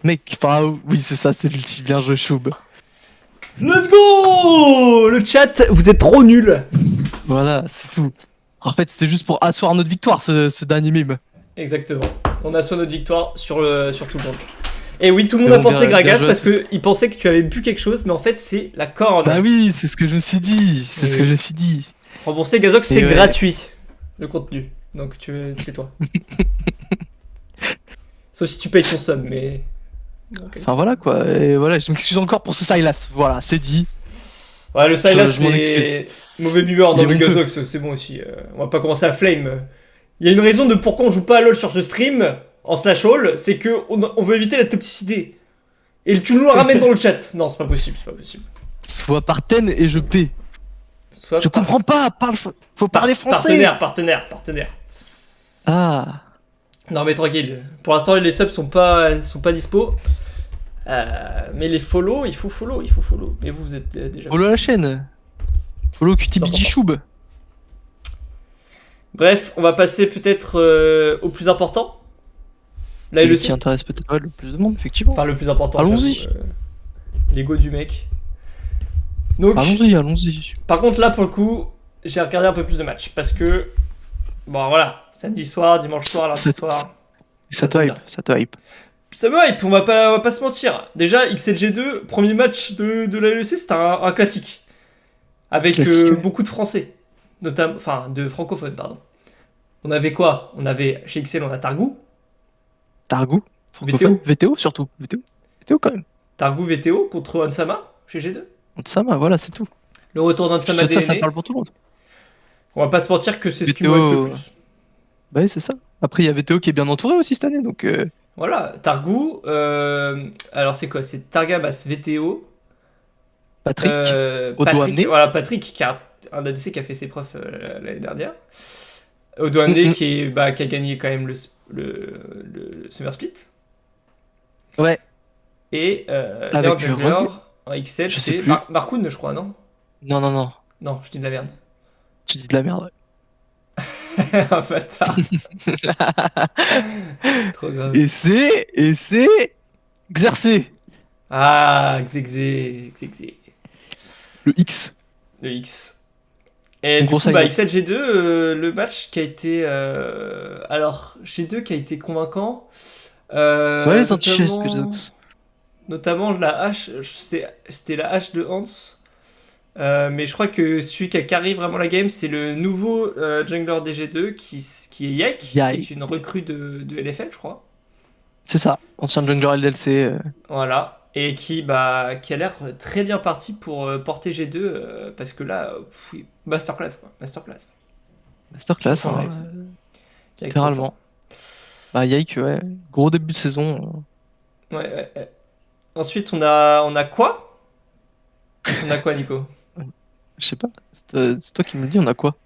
Mec, enfin, oui, c'est ça, c'est l'ulti. Bien joué, Choub. Let's go. Le chat, vous êtes trop nuls. Voilà, c'est tout. En fait, c'était juste pour asseoir notre victoire, ce dernier mime. Exactement. On a soit notre victoire sur tout le monde. Et oui, tout le monde Mais a bon, pensé bien Gragas joué à parce tous. qu'il pensait que tu avais bu quelque chose, mais en fait, c'est la corne. Bah oui, c'est ce que je me suis dit. C'est Oui. ce que je me suis dit. Rembourser Gazox, c'est Et ouais. gratuit. Le contenu. Donc, c'est toi. Sauf si tu payes ton sub, mais. Ok. Enfin voilà quoi. Et voilà, je m'excuse encore pour ce Silas. Voilà, c'est dit. Ouais, le Silas, je m'en c'est excuse. mauvais buveur Il dans est le honteux. Gazox, c'est bon aussi. On va pas commencer à flame. Il y a une raison de pourquoi on joue pas à LoL sur ce stream. en slash all, c'est que on veut éviter la toxicité. Et tu nous le ramènes dans le chat. Non, c'est pas possible, c'est pas possible. Soit par ten et je paie. Soit Je comprends pas, faut parler français. Partenaire. Ah. Non mais tranquille. Pour l'instant les subs sont pas dispo. Mais les follow, il faut follow. Mais vous êtes déjà. Follow la chaîne. Follow QTBG Choub. Bref, on va passer peut-être au plus important. Là, Celui qui intéresse peut-être le plus de monde, effectivement. Enfin, le plus important. Allons-y. L'ego du mec. Donc, allons-y. Par contre, là, pour le coup, j'ai regardé un peu plus de matchs. Parce que, bon, voilà, samedi soir, dimanche soir, lundi soir. Ça te hype. Ça me hype, on va pas se mentir. Déjà, XLG2, premier match de la LEC, c'était un classique. Avec beaucoup de Français. Notamment, enfin, de francophones, pardon. On avait quoi? On avait, chez XL, on a Targou. VTO surtout. VTO quand même. Targou VTO contre Onsama, chez G2. Onsama, voilà, c'est tout. Le retour d'Onsama Ça, ça parle pour tout le monde. On va pas se mentir que c'est ce qui me hype le plus. Bah oui, c'est ça. Après, il y a VTO qui est bien entouré aussi cette année, donc... Voilà, Targou, alors c'est quoi? C'est Targamas VTO. Patrick, Patrick, voilà, Patrick, qui a un ADC qui a fait ses preuves l'année dernière. Odoamne qui a gagné quand même le Summer Split. Ouais. Et avec Rogue en XL, je sais c'est plus. Markoun, je crois, non? Non. Non, je dis de la merde. Tu dis de la merde. Un bâtard. Trop grave. Et c'est Xerxé. Ah, Xexé. Le X. Le X. Et En du gros, coup, XLG2, le match qui a été... alors, G2 qui a été convaincant. Ouais, les anti-chess que j'ai. Notamment la hache, c'était la hache de Hans. Mais je crois que celui qui a carré vraiment la game, c'est le nouveau jungler des G2 qui est Yike, qui est une recrue de LFL, je crois. C'est ça, ancien jungler LDLC. Voilà. Et qui a l'air très bien parti pour porter G2 parce que là, masterclass quoi, masterclass, hein, littéralement. Bah Yike, ouais, gros début de saison. Ouais. Ensuite, on a quoi? On a quoi, Nico? Je sais pas, c'est toi qui me le dis, on a quoi?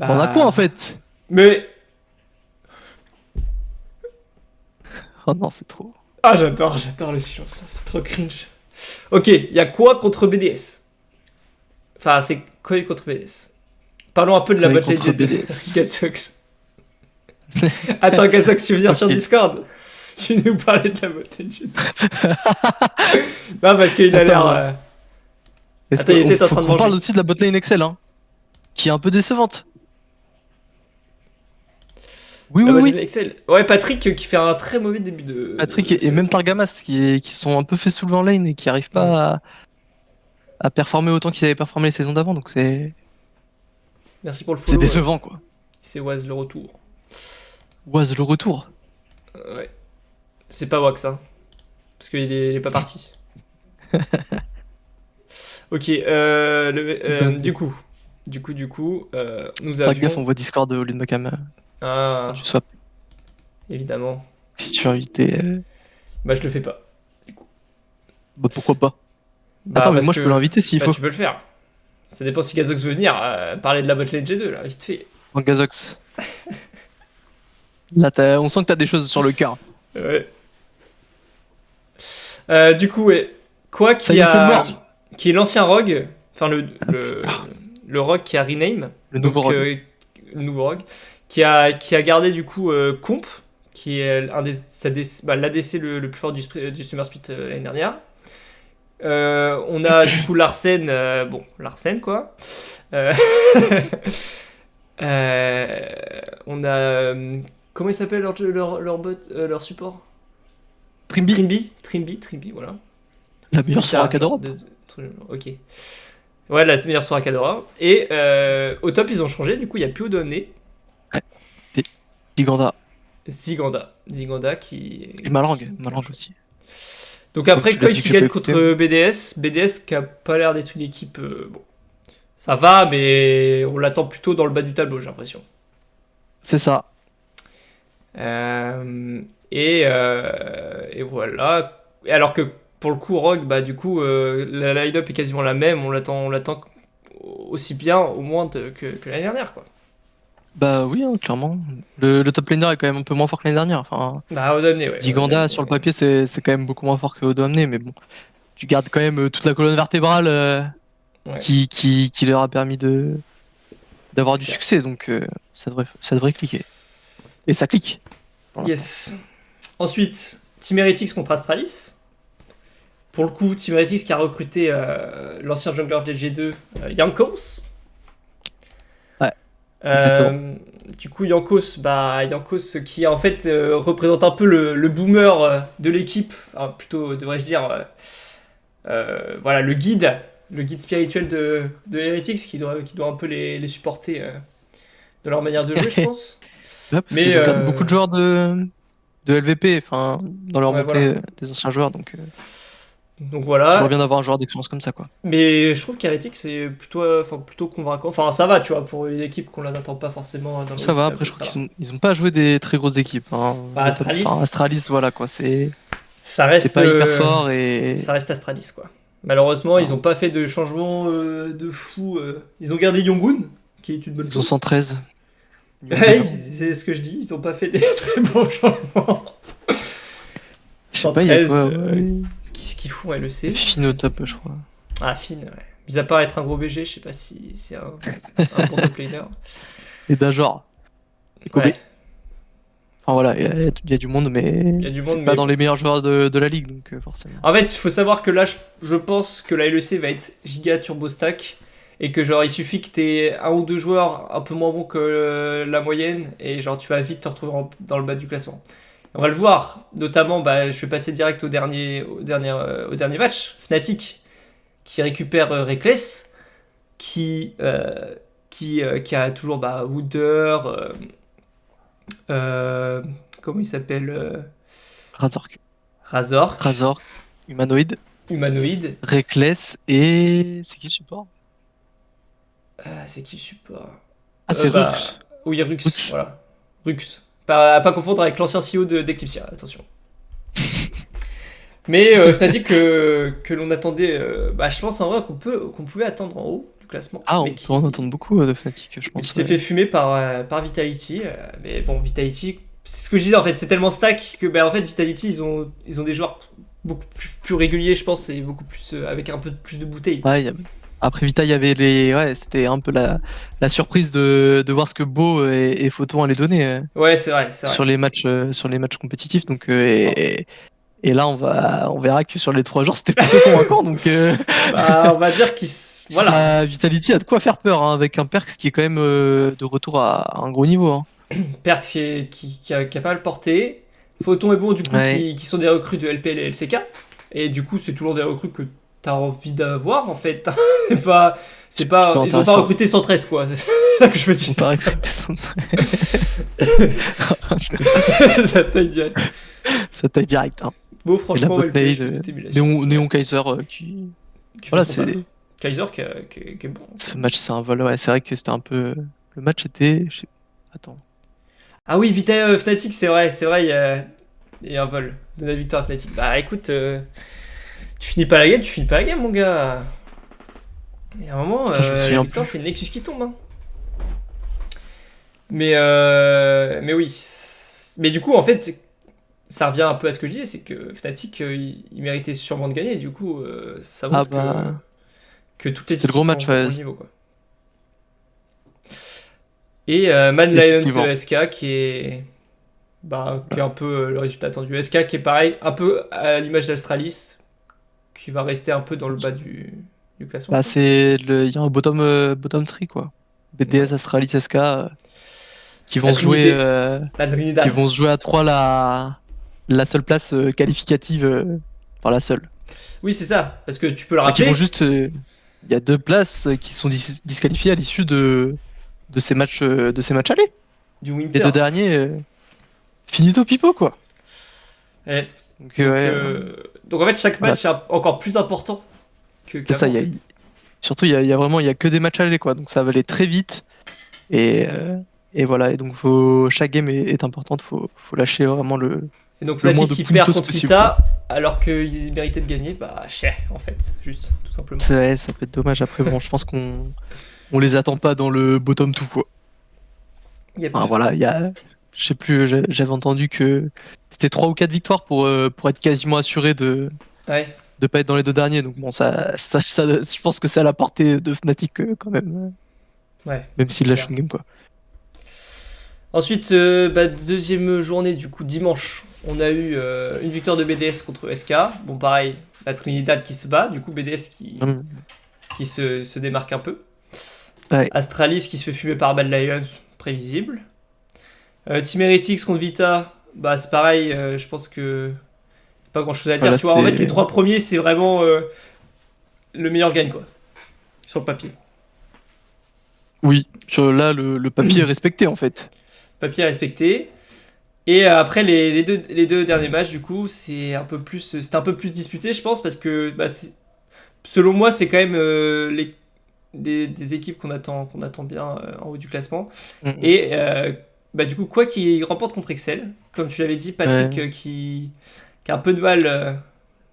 On a quoi en fait? Mais... Oh non, c'est trop... Ah, j'adore le silence là, c'est trop cringe. Ok, il y a quoi contre BDS? Enfin, c'est quoi contre BDS? Parlons un peu de la botlane de Gazox. Attends, Gazox, tu veux venir sur Discord? Tu nous parlais de la botlane non, parce qu'il a l'air... Attends, il était en train de manger. On parle aussi de la botlane Excel, hein, qui est un peu décevante. Oui. Excel. Ouais, Patrick qui fait un très mauvais début de... Patrick et même Targamas qui sont un peu fait soulever en lane et qui arrivent pas à performer autant qu'ils avaient performé les saisons d'avant, donc c'est... Merci pour le follow. C'est décevant, quoi. C'est Waz le retour. Waz le retour? Ouais. C'est pas Wax, hein. Parce qu'il est pas parti. Ok, du coup, nous avions... Pas gaffe, on voit Discord au lieu de ma cam. Ah, Tu sois... évidemment. Si tu es invité... Bah je le fais pas, du coup. Bah pourquoi pas? Attends, mais moi je peux l'inviter s'il faut. Tu peux le faire. Ça dépend si Gazox veut venir parler de la botlane G2, là, vite fait. En Gazox. Là, on sent que t'as des choses sur le cœur. Ouais. Du coup, ouais. Quoi qui ça y est, fait le mort. Qui est l'ancien Rogue, enfin le Rogue qui a rename. Le nouveau Rogue. Le nouveau Rogue. Qui a gardé du coup Comp, qui est l'ADC le plus fort du Summer Split l'année dernière. On a du coup Larsen, Larsen quoi. On a comment il s'appelle leur support? Trimby, voilà. La meilleure soirée d'Europe. Ok. Ouais, la meilleure soirée d'Europe. Et au top, ils ont changé. Du coup, il n'y a plus Odoamne. Ouais. Ziganda qui... Et Malang aussi. Donc après, Koi qui gagne contre BDS qui a pas l'air d'être une équipe... bon, ça va, mais on l'attend plutôt dans le bas du tableau, j'ai l'impression. C'est ça. Et voilà. Et alors que pour le coup, Rogue, bah du coup, la line-up est quasiment la même. On l'attend aussi bien au moins que l'année dernière, quoi. Bah oui, hein, clairement. Le top laner est quand même un peu moins fort que l'année dernière. Enfin, Bah, Odomné, ouais. Ziganda, Odomné, sur le papier, c'est quand même beaucoup moins fort que Odoamne, mais bon. Tu gardes quand même toute la colonne vertébrale ouais. qui leur a permis d'avoir C'est du clair. succès, donc ça devrait cliquer. Et ça clique. Pour l'instant. Yes. Ensuite, Team Heretics contre Astralis. Pour le coup, Team Heretics qui a recruté l'ancien jungler de G2, Yankos. Ouais, exactement. Du coup, Yankos qui en fait représente un peu le boomer de l'équipe, enfin, plutôt devrais-je dire, voilà, le guide spirituel de Heretics qui doit un peu les supporter de leur manière de jouer, je pense. Ouais, parce Mais qu'ils ont gardé beaucoup de joueurs de LVP, enfin, dans leur ouais, montée voilà. des anciens joueurs, donc Donc c'est voilà. toujours bien d'avoir un joueur d'expérience comme ça, quoi. Mais je trouve qu'Heretics c'est plutôt convaincant. Enfin, ça va, tu vois, pour une équipe qu'on n'attend pas forcément dans le Ça va, haut du après je tableau, trouve ça va. ils ont pas joué des très grosses équipes. Hein. Bah, Astralis. Enfin, Astralis, voilà quoi, Ça c'est reste, pas hyper fort et ça reste Astralis, quoi. Malheureusement, ils enfin, ont pas fait de changement de fou. Ils ont gardé Yongun, qui est une bonne ils ont chose. 113. Ouais, c'est ce que je dis, ils ont pas fait des très bons changements. Je sais pas, il y a 113, quoi ouais. Qu'est-ce qu'ils font, LEC? Fino top, je crois. Ah, Finn, ouais. Mis à part être un gros BG, je sais pas si c'est un bon top laner. Et Dajor. Et Kobe. Ouais, Enfin voilà, il y a du monde, mais y a du monde, c'est pas mais dans bon. les meilleurs joueurs de la ligue, donc forcément. En fait, il faut savoir que là, je pense que la LEC va être giga turbo stack et que genre il suffit que t'aies un ou deux joueurs un peu moins bons que la moyenne et genre tu vas vite te retrouver dans le bas du classement. On va le voir, notamment, bah, je vais passer direct au dernier match, Fnatic qui récupère Reckless, qui a toujours bah, Wooder, comment il s'appelle, Razork, Razor, Humanoid, Humanoid. Reckless et. C'est qui le support? C'est qui le support? Ah, c'est Bah, Rux. oui, Rux, Rux. voilà. Rux. Pas à pas confondre avec l'ancien CEO d'Eclipsia, attention. Mais Fnatic que l'on attendait, bah, je pense en vrai qu'on pouvait attendre en haut du classement. Ah, mais on peut en entendre beaucoup de Fnatic, je qui pense. s'est Ouais. fait fumer par Vitality. Mais bon, Vitality, c'est ce que je disais en fait, c'est tellement stack que bah, en fait Vitality ils ont des joueurs beaucoup plus réguliers, je pense, et beaucoup plus avec un peu plus de bouteilles. Ouais, après Vita, il y avait les. Ouais, c'était un peu la surprise de voir ce que Beau et Photon allaient donner Ouais, c'est vrai, c'est vrai. sur les matchs compétitifs. Donc, et là, on verra que sur les 3 jours, c'était plutôt convaincant. Donc, Bah, on va dire voilà. ça, Vitality a de quoi faire peur, hein, avec un Perks qui est quand même de retour à un gros niveau. Hein. Perks qui a pas le porté. Photon et Beau, du coup, Ouais. qui sont des recrues de LPL et LCK. Et du coup, c'est toujours des recrues que t'as envie d'avoir, en fait. c'est pas, C'est plutôt ils ont pas intéressant. recruté 113, quoi. C'est ça que je veux dire. On peut recruter son- Ça taille direct. Ça taille direct. Hein. Beau, Et la franchement, bot LPL, lane, je fais toute émulation. Néon Kaiser qui. Qui fait Voilà, son taf. c'est. Kaiser qui est bon. Ce match, c'est un vol. Ouais, c'est vrai que c'était un peu. Le match était. Attends. Ah oui, Fnatic, c'est vrai, il y a un vol de la victoire à Fnatic. Bah écoute, tu finis pas la game, mon gars. Il y a un moment, Putain, je me souviens la victoire, plus. c'est le Nexus qui tombe. Hein. Mais oui. Mais du coup, en fait, ça revient un peu à ce que je disais, c'est que Fnatic, il méritait sûrement de gagner. Du coup, ça Ah montre bah. que toutes les C'était le gros équipes match, ont ouais. le niveau, quoi. Et Man Effectivement. Lions SK qui est un peu le résultat attendu. SK qui est pareil, un peu à l'image d'Astralis, qui va rester un peu dans le bas du classement. Bah, il y a un bottom 3, quoi. BDS, Ouais. Astralis, SK, qui La vont se jouer, Trinité. La Trinidad. qui vont se jouer à 3 la seule place qualificative, enfin la seule. Oui, c'est ça, parce que tu peux le Enfin, qui rappeler. vont juste, il y a 2 places qui sont disqualifiées à l'issue de ces matchs, allés. Du Les Winter. 2 derniers, finito pipo, quoi. Ouais. Donc, Donc, ouais, donc en fait, chaque match est encore plus important c'est ça. qu'avant. En fait. Surtout, il y a vraiment, il y a que des matchs allés, quoi. Donc ça va aller très vite. Et Et voilà, et donc chaque game est importante, faut lâcher vraiment Et donc le moins Fnatic de qui perd puntos contre possible, Vita alors qu'ils méritaient de gagner, bah chais en fait, juste, tout simplement. ça peut être dommage. Après, bon, je pense on les attend pas dans le bottom 2, quoi. Yep. Enfin, voilà, je sais plus, j'avais entendu que c'était 3 ou 4 victoires pour être quasiment assuré Ouais. de pas être dans les 2 derniers. Donc bon, je pense que c'est à la portée de Fnatic quand même, Ouais. même s'il lâche Clair. une game, quoi. Ensuite, deuxième journée, du coup, dimanche, on a eu une victoire de BDS contre SK. Bon, pareil, la Trinidad qui se bat, du coup, BDS Hum, qui se démarque un peu. Ouais. Astralis qui se fait fumer par Bad Lions, prévisible. Team Heretics contre Vita, bah c'est pareil, je pense que pas grand chose à dire. Voilà, Tu vois, en fait, c'était- les 3 premiers, c'est vraiment le meilleur gagne, quoi, sur le papier. Oui, là, le papier est respecté, en fait. Papier respecté. Et après les deux derniers matchs, du coup, c'était un peu plus disputé, je pense, parce que bah, selon moi, c'est quand même des équipes qu'on attend bien en haut du classement. Mm, mm. Et bah, du coup, quoi qu'il remporte contre Excel, comme tu l'avais dit, Patrick Ouais. qui a un peu de mal.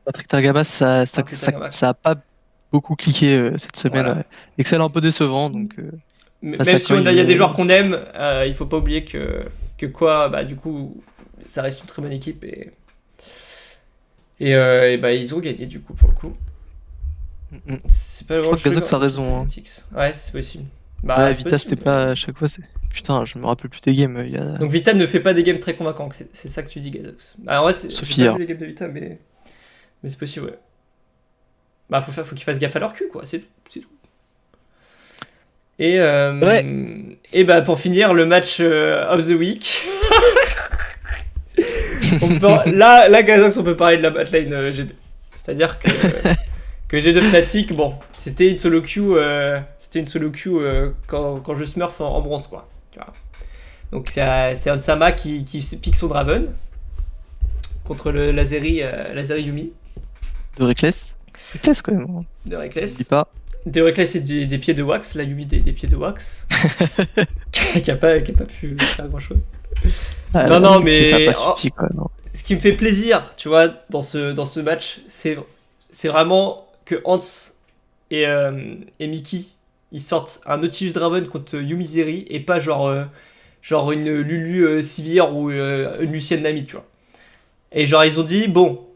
Patrick Targamas, Patrick Targamas. ça a pas beaucoup cliqué cette semaine. Voilà. Ouais. Excel un peu décevant, donc face Même à si quoi il y a des joueurs qu'on aime, il faut pas oublier que quoi, bah, du coup, ça reste une très bonne équipe et bah, ils ont gagné du coup pour le coup. Mm, mm. C'est pas Je crois que Gazox a raison, hein. Ouais, c'est possible. Bah, Ouais, c'est Vita, possible, c'était pas à chaque fois. Putain, je me rappelle plus des games. Donc Vita ne fait pas des games très convaincants, c'est ça que tu dis, Gazox. Bah, en vrai, j'ai Sophie, pas hein. vu les games de Vita, mais c'est possible, ouais. Bah, faut qu'ils fassent gaffe à leur cul, quoi, c'est tout. Et, et bah, pour finir, le match of the week. Là, Gazox, on peut parler de la batlane G2. C'est-à-dire que G2 Fnatic, bon, c'était une solo queue, quand je smurf en bronze, quoi. Tu vois. Donc c'est Onsama qui pique son Draven contre le Lazeri Yumi De Reckless. Reckless quand même, hein. de Je dis Reckless. pas. De Reckless, c'est des pieds de wax, la Yumi des pieds de wax. qui a pas pu faire grand-chose. Ah, Non, là, non, ok, mais- ça a pas suffi, quoi. Non. Ce qui me fait plaisir, tu vois, dans ce match, c'est vraiment que Hans et Mickey, ils sortent un Nautilus Draven contre Yumizeri et pas genre une Lulu Sivir ou une Lucienne Nami, tu vois. Et genre, ils ont dit, bon,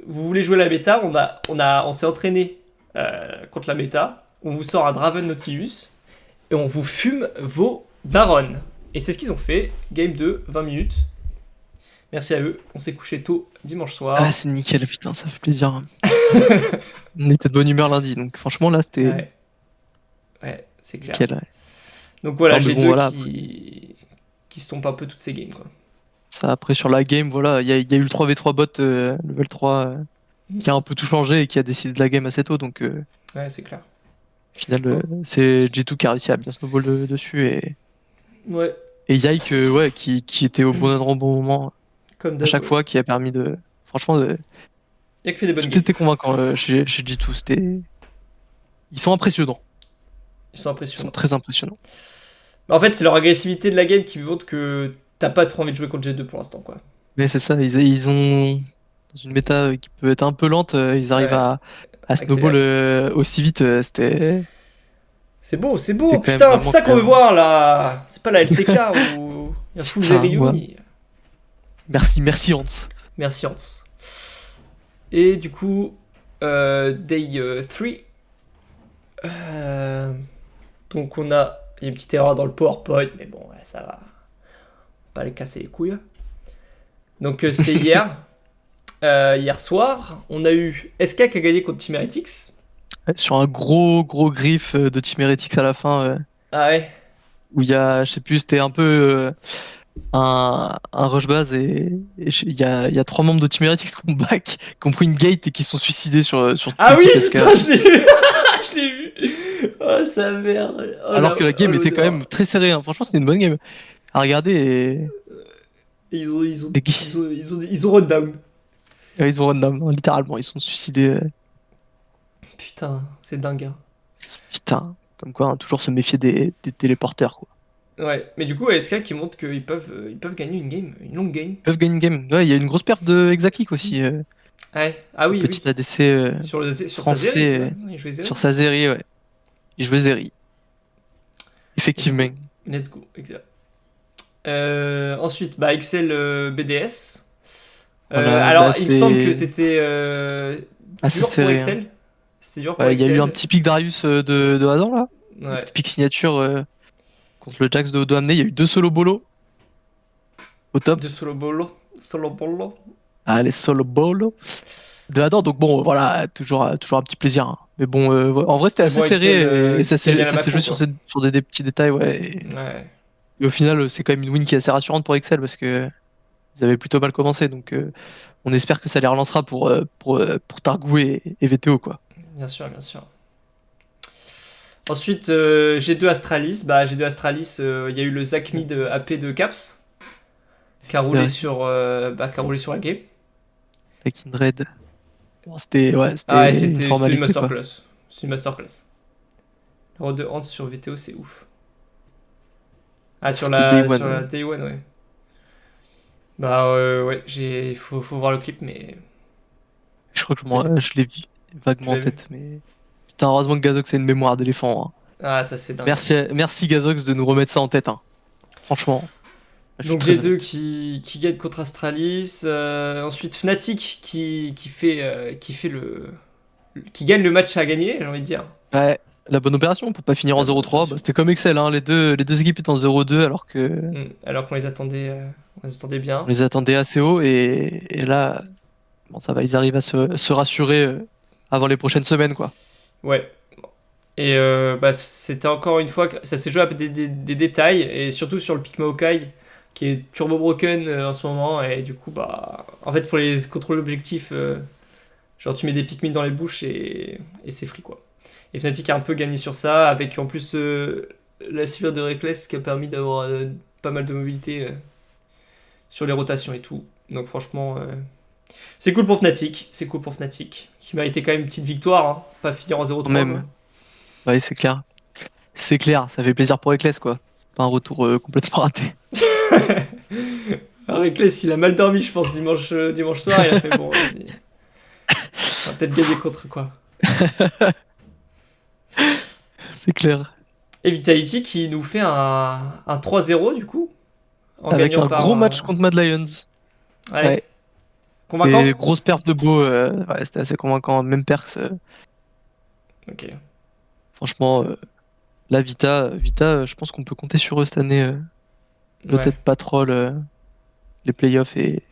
vous voulez jouer la méta, on s'est entraîné contre la méta, on vous sort un Draven Nautilus et on vous fume vos Baron. Et c'est ce qu'ils ont fait, game 2, 20 minutes. Merci à eux, on s'est couché tôt dimanche soir. Ah, c'est nickel, putain, ça fait plaisir. On était de bonne humeur lundi, donc franchement, là, c'était Ouais, c'est clair. nickel. Ouais. Donc voilà, Non, mais j'ai bon, deux voilà, qui se tombent un peu toutes ces games, quoi. Ça, après, sur la game, voilà, il y a eu le 3v3 bot level 3 qui a un peu tout changé et qui a décidé de la game assez tôt, donc Ouais, c'est clair. au final, c'est G2 qui a réussi à bien snowball dessus Ouais, et Yike, ouais, qui était au bon endroit au bon moment comme à d'hab. chaque fois, qui a permis de. Franchement, Il y a que fait des bonnes games. j'étais convaincant chez G2. Ils sont impressionnants. Ils sont Ils sont impressionnants. très impressionnants. Mais en fait, c'est leur agressivité de la game qui montre que t'as pas trop envie de jouer contre G2 pour l'instant, quoi. Mais c'est ça, ils ont. Dans une méta qui peut être un peu lente, ils arrivent Ouais. à snowball aussi vite. C'est beau, C'est quand même putain, vraiment c'est ça qu'on veut voir là. C'est pas la LCK où il y a full Putain, Zeri ouais. Yumi. Merci Hans. Merci Hans. Et du coup, day 3. Donc il y a une petite erreur dans le PowerPoint, mais bon, ouais, ça va. Pas les casser les couilles. Donc c'était hier. Hier soir, on a eu SK qui a gagné contre Team Heretics. Sur un gros griffe de Team Heretics à la fin, Ah ouais. où il y a, je sais plus, c'était un peu un rush base et il y a 3 membres de Team Heretics qui ont back, qui ont pris une gate et qui se sont suicidés sur Ah oui, Twitch SK. putain, je l'ai vu. Je l'ai vu. Oh, sa merde. Oh, Alors que la game était quand l'odeur. même très serrée, hein. Franchement, c'était une bonne game à regarder et Ils ont Les run down. ils ont run down, hein, littéralement, ils sont suicidés. Putain, c'est dingue. Hein. Putain, comme quoi, hein, toujours se méfier des téléporteurs, quoi. Ouais, mais du coup, SK qui montre qu'ils peuvent gagner une game, une longue game. Ils peuvent gagner une game. Ouais, il y a une grosse perte de Exaclic aussi. Ouais. Ah oui, Petit oui. ADC Sur sa Zeri, français c'est ça? Il jouait Zeri. sur sa série, ouais. Il jouait Zeri. Effectivement. Let's go, exact. Ensuite, Excel BDS. Voilà, alors, là, il me semble que c'est c'était assez dur pour serré. Excel. C'était dur pour Ouais, il y a eu Excel. un petit pic Darius de Adam là. Ouais. Petit pic signature contre le Jax de Odo amené. Il y a eu 2 solo bolo au top. De Solo Bolo. Solo Bolo. Ah, les solo bolo de Adam. Donc bon, voilà, toujours un petit plaisir, hein. Mais bon, ouais, en vrai, c'était assez Bon, serré Excel, et ça qui a s'est la ça s'est Macron, joué sur, quoi. sur des petits détails, ouais. Ouais. Et au final, c'est quand même une win qui est assez rassurante pour Excel parce que ils avaient plutôt mal commencé. Donc on espère que ça les relancera pour Targou et VTO, quoi. Bien sûr, bien sûr. Ensuite, G2 Astralis. G2 Astralis, il y a eu le Zach Mid AP de Caps qui a roulé vrai. sur, qui a roulé sur la game. La Kindred. Bon, c'était Ah ouais, une c'était une formalité, quoi. masterclass. C'est une masterclass. Le rôle de Hans sur VTO, c'est ouf. Ah, sur C'était la, Day One, sur la ouais. Day One, ouais. Ouais, faut voir le clip, mais. Je crois que je l'ai vu vaguement en l'as vu tête. Mais putain, heureusement que Gazox a une mémoire d'éléphant, hein. Ah, ça c'est dingue. Merci Gazox de nous remettre ça en tête, hein. Franchement. Je suis Donc très G2 honnête. qui gagne contre Astralis. Ensuite Fnatic qui gagne le match à gagner, j'ai envie de dire. Ouais, la bonne opération pour pas finir en La bonne 0-3. opération. C'était comme Excel, hein. Les deux équipes étaient en 0-2 alors que Alors qu'on les attendait, bien. on les attendait assez haut et là, bon, ça va, ils arrivent à se rassurer avant les prochaines semaines, quoi. Ouais. Et c'était encore une fois que ça s'est joué à des détails et surtout sur le pick Maokai qui est turbo broken en ce moment et du coup en fait pour les contrôles objectifs genre tu mets des pick mid dans les bouches et c'est free quoi. Et Fnatic a un peu gagné sur ça avec en plus la silhouette de Reckless qui a permis d'avoir pas mal de mobilité sur les rotations et tout. Donc franchement c'est cool pour Fnatic, qui méritait quand même une petite victoire, hein. Pas finir en 0-3. Quand même. quoi. Ouais, c'est clair. C'est clair, ça fait plaisir pour Eccles, quoi. C'est pas un retour complètement raté. Alors Reckless, il a mal dormi, je pense, dimanche soir. Il a fait bon, vas-y. On va peut-être gagner contre quoi. C'est clair. Et Vitality qui nous fait un 3-0 du coup. En Avec gagnant un par gros match contre Mad Lions. Ouais. Convaincant. Et grosse perf de Beau, ouais, c'était assez convaincant. Même perks. Ok. Franchement, la Vita, je pense qu'on peut compter sur eux cette année. Peut-être Ouais. pas troll les playoffs et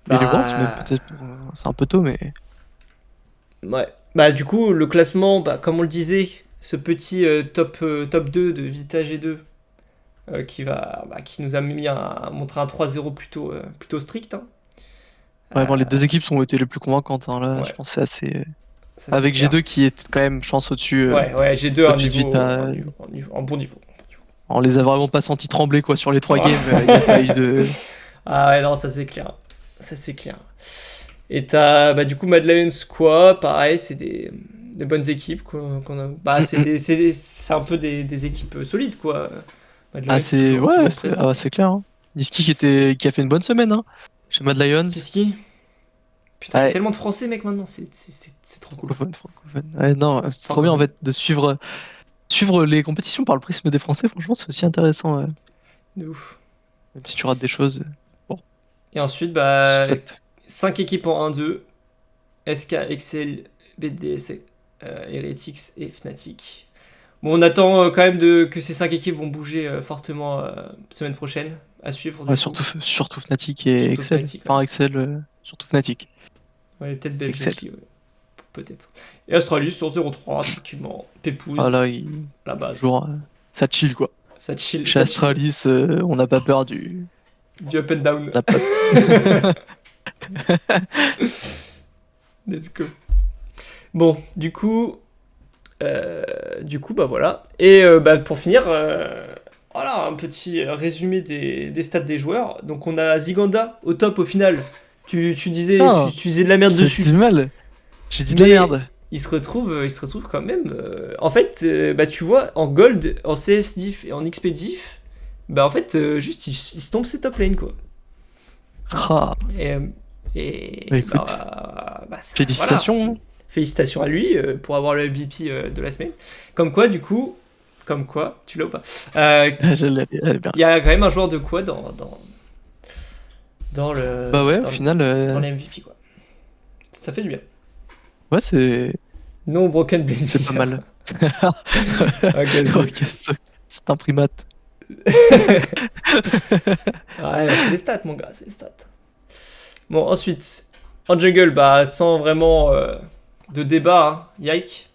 les Worlds, mais peut-être c'est un peu tôt, mais Ouais. Du coup, le classement, comme on le disait, ce petit top 2 de Vita G2 qui nous a montré un 3-0 plutôt strict. Hein. vraiment les deux équipes ont été les plus convaincantes, hein, là. Ouais. Je pense que c'est assez. Ça, c'est Avec clair. G2 qui est quand même chance au-dessus. Ouais, G2 à un au-dessus de Vita. un bon niveau. On les a vraiment pas sentis trembler, quoi, sur les 3 games. Il n'y a pas eu de. Ah ouais, non, ça c'est clair. Et t'as, du coup, Mad Lions, quoi, pareil, c'est des bonnes équipes, quoi, qu'on a. C'est un peu des équipes solides, quoi. Mad Lions, Ah, c'est. toujours Ouais, présent. c'est clair, hein. Niski qui a fait une bonne semaine, hein, chez Mad Lions. C'est qui? Putain, il y a Ouais. tellement de français, mec, maintenant, c'est trop cool. Francophone. Ouais, non, c'est trop bien en fait de suivre les compétitions par le prisme des Français. Franchement, c'est aussi intéressant. De ouf. Même si tu rates des choses. Et ensuite, Soit. 5 équipes en 1-2. SK, Excel, BDS, Heretics et Fnatic. Bon, on attend quand même que ces 5 équipes vont bouger fortement semaine prochaine. À suivre. Ouais, surtout Fnatic et Surtout Excel. Fnatic, ouais. Enfin, Excel, surtout Fnatic. Ouais, peut-être Belge Excel. aussi, ouais. Peut-être. Et Astralis sur 0-3, tranquillement. Pépouze, Voilà, la base. toujours, ça chill quoi. Ça chill. Chez ça chill. Astralis, on n'a pas peur du. Du up and down. On n'a pas- Let's go. Bon, du coup, voilà. Et pour finir, voilà un petit résumé des stats des joueurs. Donc on a Ziganda au top au final. Tu disais, Ah, tu disais de la merde C'est dessus. du mal. J'ai dit de la Mais merde. il se retrouve quand même. En fait, tu vois, en gold, en CS diff et en XP diff, Bah en fait, juste il se tombe ses top lane quoi. Ah, Et Bah, écoute, ça- félicitations. voilà. Félicitations à lui pour avoir le MVP de la semaine. Comme quoi, du coup, tu l'as ou pas Elle est bien. Il y a quand même un joueur de quoi dans le. Bah ouais, au dans, final, dans les MVP quoi. Ça fait du bien. ouais, c'est No broken blade. pas mal. Ok, Ok, c'est un primate. Ouais, c'est les stats, mon gars, c'est les stats. Bon, ensuite, en jungle, bah, sans vraiment de débat, hein, Yike.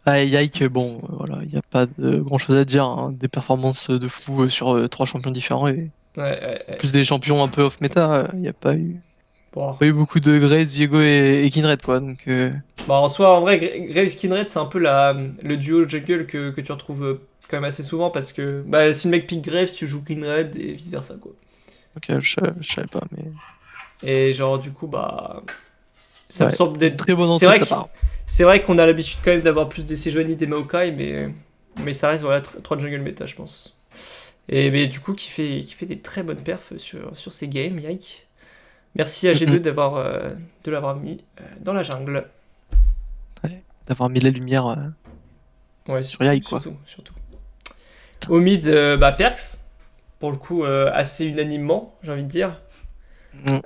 Ah, et Yike, bon, voilà, il n'y a pas de grand chose à dire, hein. Des performances de fou sur 3 champions différents et Ouais. plus des champions un peu off méta, il n'y a Bon. pas eu beaucoup de Graves, Viego et Kindred, quoi. Donc, Bah, en soi, en vrai, Graves Kindred, c'est un peu le duo jungle que tu retrouves quand même assez souvent parce que bah, si le mec pick Graves, tu joues Kindred et vice versa, quoi. ok, je savais pas, mais. Et genre, du coup, bah. Ça me Ouais, semble d'être. Très bonne C'est entrée vrai de sa part. C'est vrai qu'on a l'habitude quand même d'avoir plus des Sejuani, des Maokai, mais ça reste voilà 3 jungle méta, je pense. Et mais du coup, qui fait des très bonnes perfs sur ces games, Yike. Merci à G2 de l'avoir mis dans la jungle. D'avoir mis la lumière. Ouais, Sur Yike, quoi. Surtout. Au mid, bah Perks, pour le coup, assez unanimement, j'ai envie de dire. Mm.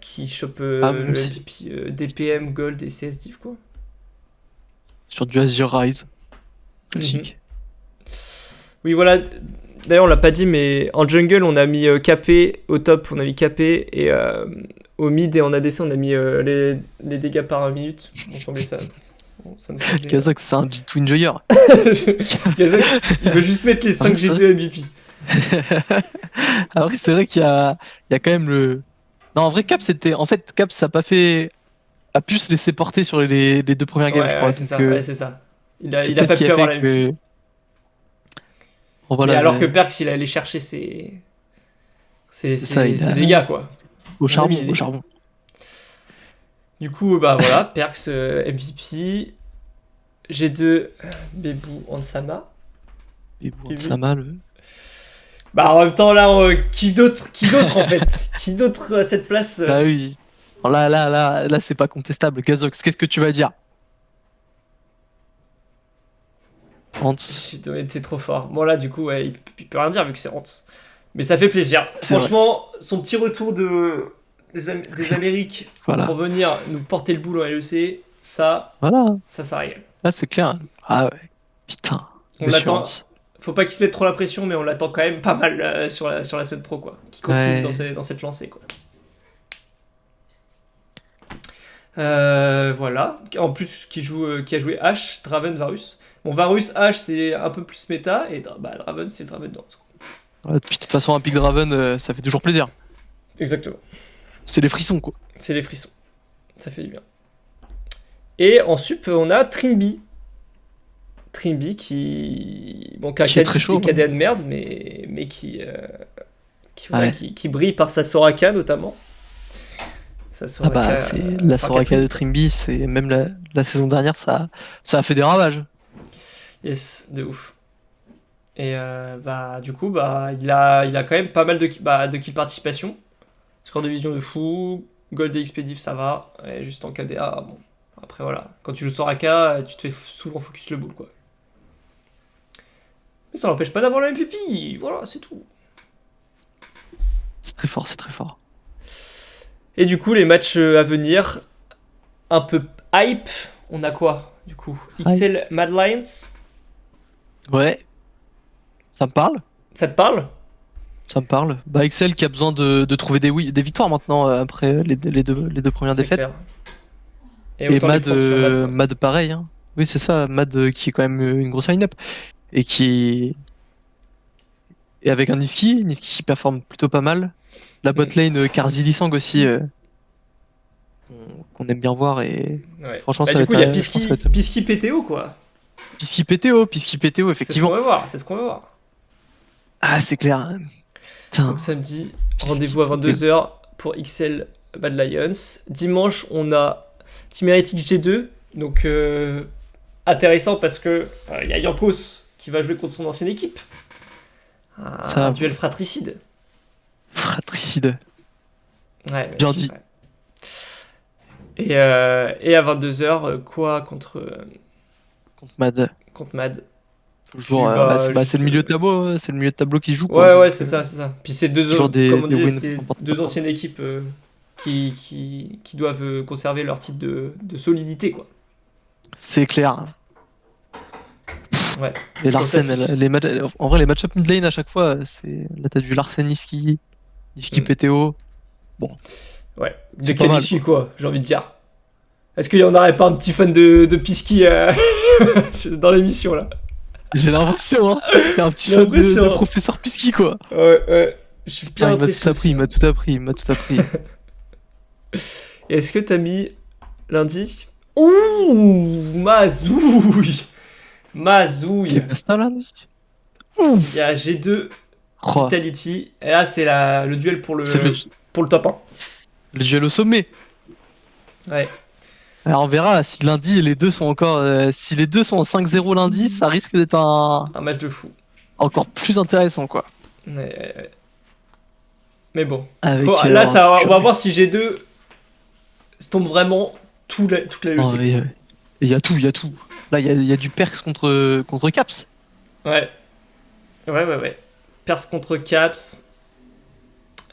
Qui chope Même le si- MVP DPM, Gold et CS Div, quoi. Sur du Azure Rise. Classique. Oui, voilà. D'ailleurs, on l'a pas dit, mais en jungle, on a mis KP au top, on a mis KP, et au mid et en ADC, on a mis les dégâts par minute. On semblait ça. Bon, ça me semblait, Kazak, c'est un Twin Enjoyer. Kazak, il veut juste mettre les 5 Ah, c'est G2 MVP. Après, c'est vrai qu'il y a quand même le. Non, en vrai, Cap, c'était. En fait, Cap, ça a pas fait. A pu se laisser porter sur les 2 premières games, je crois. Ouais, c'est Donc, ça. Ouais, c'est ça. c'est Il a peut-être pas ce qui pu a avoir fait la MVP. que. Bon, Mais voilà, alors que Perks, il allait chercher ça, il ses a- dégâts, quoi. au il charbon, est- au charbon. Du coup, bah voilà, Perks MVP. G2, Bebou, Ansama. Et bon, Et ça oui. mal. Bah en même temps, là, qui d'autre en fait Qui d'autre à cette place Bah oui. Là, c'est pas contestable. Gazox, qu'est-ce que tu vas dire? Hans. T'es trop fort. Bon là, du coup, ouais, il peut rien dire vu que c'est Hans. Mais ça fait plaisir. C'est Franchement, son petit retour des Amériques Voilà. pour venir nous porter le boulot à LEC, ça régale. Là, c'est clair. Ah ouais. Putain. On Monsieur l'attend. Hans. Faut pas qu'il se mette trop la pression, mais on l'attend quand même pas mal sur la semaine pro, quoi. Qui continue Ouais. dans cette lancée, quoi. Voilà. En plus, qui a joué Ashe, Draven, Varus. Bon, Varus, Ashe, c'est un peu plus méta, et Draven, c'est le Draven de Hans, quoi. Ouais, puis de toute façon, un pick Draven, ça fait toujours plaisir. Exactement. C'est les frissons, quoi. C'est les frissons. Ça fait du bien. Et en sup, on a Trimby. Trimby qui. Bon, qui a Qui est très chaud, des KDA de merde, mais Ouais. qui brille par sa Soraka notamment. Sa Ah bah, Soraka, c'est la Soraka de Trimby, c'est même la saison dernière, ça a fait des ravages. Yes, de ouf. Et bah, du coup, bah, il a quand même pas mal de kill participation. Score de vision de fou. Gold et Expedive, ça va. Et juste en KDA, bon. Après, voilà. Quand tu joues Soraka, tu te fais souvent focus le bull, quoi. Mais ça n'empêche pas d'avoir le MVP. Voilà, c'est tout. C'est très fort, c'est très fort. Et du coup, les matchs à venir, un peu hype. On a quoi, du coup? XL Mad Lions. Ouais. Ça me parle? Ça te parle? Ça me parle. Bah, Excel qui a besoin de trouver des victoires maintenant après les deux premières C'est défaites. clair. Et autant les Mad, prendre sur Mad, quoi. Mad pareil. Hein. Oui, c'est ça. Mad qui est quand même une grosse line-up. Et et avec un Niski qui performe plutôt pas mal. La botlane Karzi Lisang aussi, qu'on aime bien voir. Et Ouais. franchement, Bah, ça du va coup, il y a être- je pense que ça va être- Pisky PTO, quoi. Pisky PTO, effectivement. C'est ce qu'on veut voir. Ah, c'est clair. Putain. Donc samedi, Pisky rendez-vous à 22h pour XL Bad Lions. Dimanche, on a Team Heretics G2. Donc intéressant parce que il y a Yankos qui va jouer contre son ancienne équipe. Ça, un duel fratricide. fratricide. Ouais, Jordi. ouais. Et à 22h, quoi Contre Mad. contre Mad? Toujours, c'est le milieu de tableau, c'est le milieu de tableau qui se joue, quoi. Ouais, Donc, c'est ça, c'est ça. Puis c'est deux, toujours comme on des disait, wins c'est importants. deux anciennes équipes qui doivent conserver leur titre de solidité, quoi. C'est clair. Ouais. Et Larsen, Ça, en vrai, les match-up mid lane à chaque fois, c'est. Là, t'as vu Larsen, Niski, Mm. PTO. Ouais. C'est De pas quelle mal, issue, quoi, j'ai envie de dire. Est-ce qu'il y en aurait pas un petit fan de Pisky dans l'émission, là? J'ai l'impression, hein. Il y a un petit J'ai fan l'impression. de professeur Pisky, quoi. Ouais. Je suis Putain, bien il m'a tout impressionné. appris, il m'a tout appris, il m'a tout appris. Et est-ce que t'as mis lundi? Ouh, Mazouille. Il est pas là, Il y a G2 Oh, Vitality. Et là, c'est le duel pour le c'est top 1. le duel au sommet. Ouais. Alors on verra si lundi les deux sont encore. Si les deux sont en 5-0 lundi, ça risque d'être Un match de fou. encore plus intéressant, quoi. Ouais. Mais bon. Avec, Là, on purée. va voir si G2 se tombe vraiment toute la Oh, LEC. et il y a tout, il y a tout. Là, il y a du Perks contre Caps. Ouais. Perse contre Caps.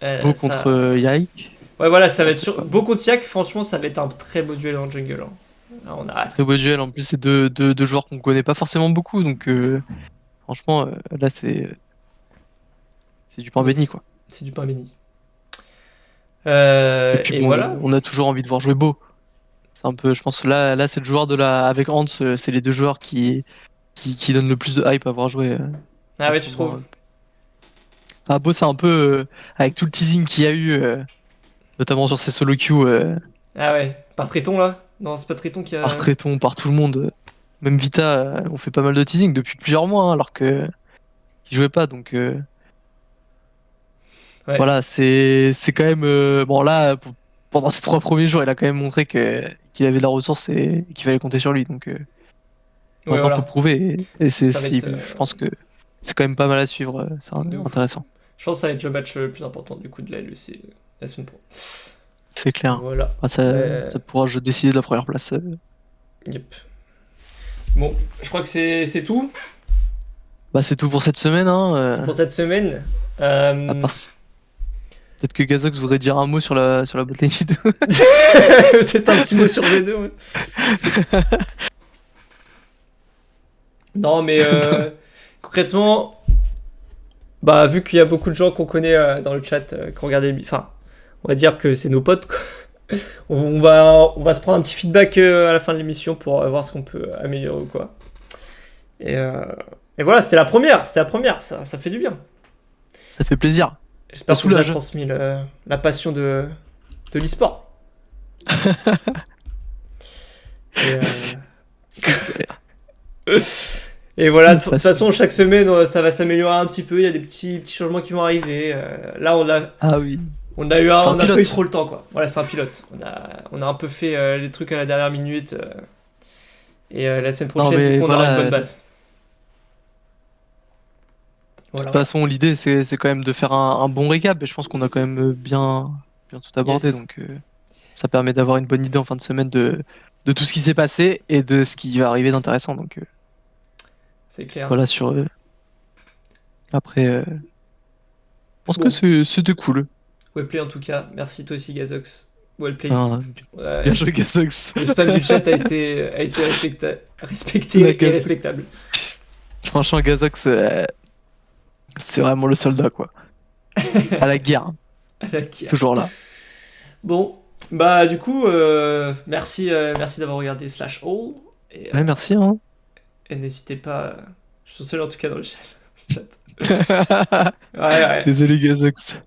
Beau Ça- contre Yike. Ouais, voilà, ça va être sûr. Beau contre Yak, franchement, ça va être un très beau duel en jungle. Hein. Là, on a hâte. Très beau duel. En plus, c'est deux joueurs qu'on connaît pas forcément beaucoup. Donc, franchement, là, c'est du pain béni, quoi. C'est du pain béni. Et puis, Et bon, voilà. on a toujours envie de voir jouer Beau. C'est un peu, je pense, là c'est le joueur avec Hans, c'est les deux joueurs qui donnent le plus de hype à voir jouer. Ah ouais, tu trouves? Ah, Beau, c'est un peu, avec tout le teasing qu'il y a eu, notamment sur ses solo queues, Ah ouais. Par Tréton, là? Non, c'est pas Tréton qui a... par Tréton, par tout le monde. Même Vita, on fait pas mal de teasing depuis plusieurs mois, hein, alors que qu'il jouait pas. Donc, Ouais. voilà, c'est quand même. Bon, là, pendant ces 3 premiers jours, il a quand même montré qu'il avait de la ressource et qu'il fallait compter sur lui. Donc, Ouais, maintenant, voilà. faut le prouver. Et Ça va être, je pense que c'est quand même pas mal à suivre. C'est De ouf. intéressant. Je pense que ça va être le match le plus important du coup de la LEC la semaine pro. C'est clair. Voilà. Ah, ça pourra décider de la première place. Yep. Bon, je crois que c'est tout Bah, c'est tout pour cette semaine. Hein, pour cette semaine. à part peut-être que Gazox voudrait dire un mot sur la botlane G2. Peut-être un petit mot sur V2. Ouais. Non, mais concrètement, bah vu qu'il y a beaucoup de gens qu'on connaît dans le chat qui ont regardé, enfin, on va dire que c'est nos potes. Quoi. On va se prendre un petit feedback à la fin de l'émission pour voir ce qu'on peut améliorer ou quoi. Et voilà, c'était la première, ça fait du bien. Ça fait plaisir. J'espère Ça que vous a soulage. transmis la passion de l'e-sport. Et, et voilà, de toute façon, chaque semaine, ça va s'améliorer un petit peu. Il y a des petits changements qui vont arriver. Là, Ah oui. on a eu C'est un on a pas eu pilote. trop le temps, quoi. Voilà, c'est un pilote. On a un peu fait les trucs à la dernière minute. Et la semaine Non, prochaine, mais du coup, on aura voilà, une bonne base. De Voilà. toute façon, l'idée, c'est quand même de faire un bon récap. Et je pense qu'on a quand même bien tout abordé. Yes. Donc, ça permet d'avoir une bonne idée en fin de semaine de tout ce qui s'est passé et de ce qui va arriver d'intéressant. Donc, C'est clair. voilà, après, je pense Bon. que c'était cool. Wellplay en tout cas. Merci toi aussi, Gazox. Wellplay. Enfin, Ouais. bien joué, Gazox. Le spam du chat a été respecté La et Gazox. respectable. Franchement, Gazox, c'est vraiment le soldat, quoi. À la guerre, À la guerre. toujours là. Bon, bah du coup, merci d'avoir regardé Slash All. Et, Ouais, merci. Hein. et n'hésitez pas, je suis seul en tout cas dans le chat. Ouais, Désolé, Gazox.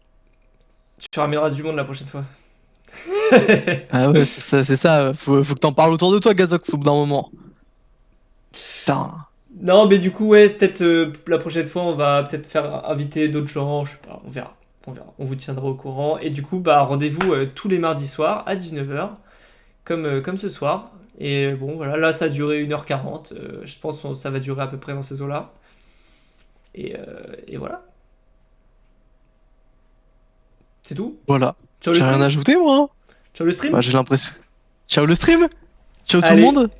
tu ramèneras du monde la prochaine fois. Ah ouais, c'est ça. Faut que t'en parles autour de toi, Gazox, au bout d'un moment. Putain. Non, mais du coup, ouais, peut-être la prochaine fois, on va peut-être faire inviter d'autres gens, je sais pas, on verra. On vous tiendra au courant. Et du coup, bah rendez-vous tous les mardis soirs à 19h, comme ce soir. Et bon, voilà, là, ça a duré 1h40. Je pense que ça va durer à peu près dans ces eaux-là. Et voilà. C'est tout. Voilà. Ciao le J'ai rien stream. à ajouter, moi. Hein. Ciao le stream. Bah, j'ai l'impression. Ciao le stream. Ciao tout Allez. le monde.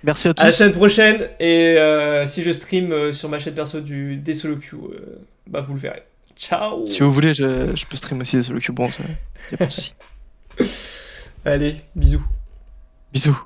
Merci à À la tous. semaine prochaine. Et si je stream sur ma chaîne perso des solo queue, bah vous le verrez. Ciao. Si vous voulez, je peux stream aussi sur le Cube, bon, ça, y a pas de souci. Allez, bisous. Bisous.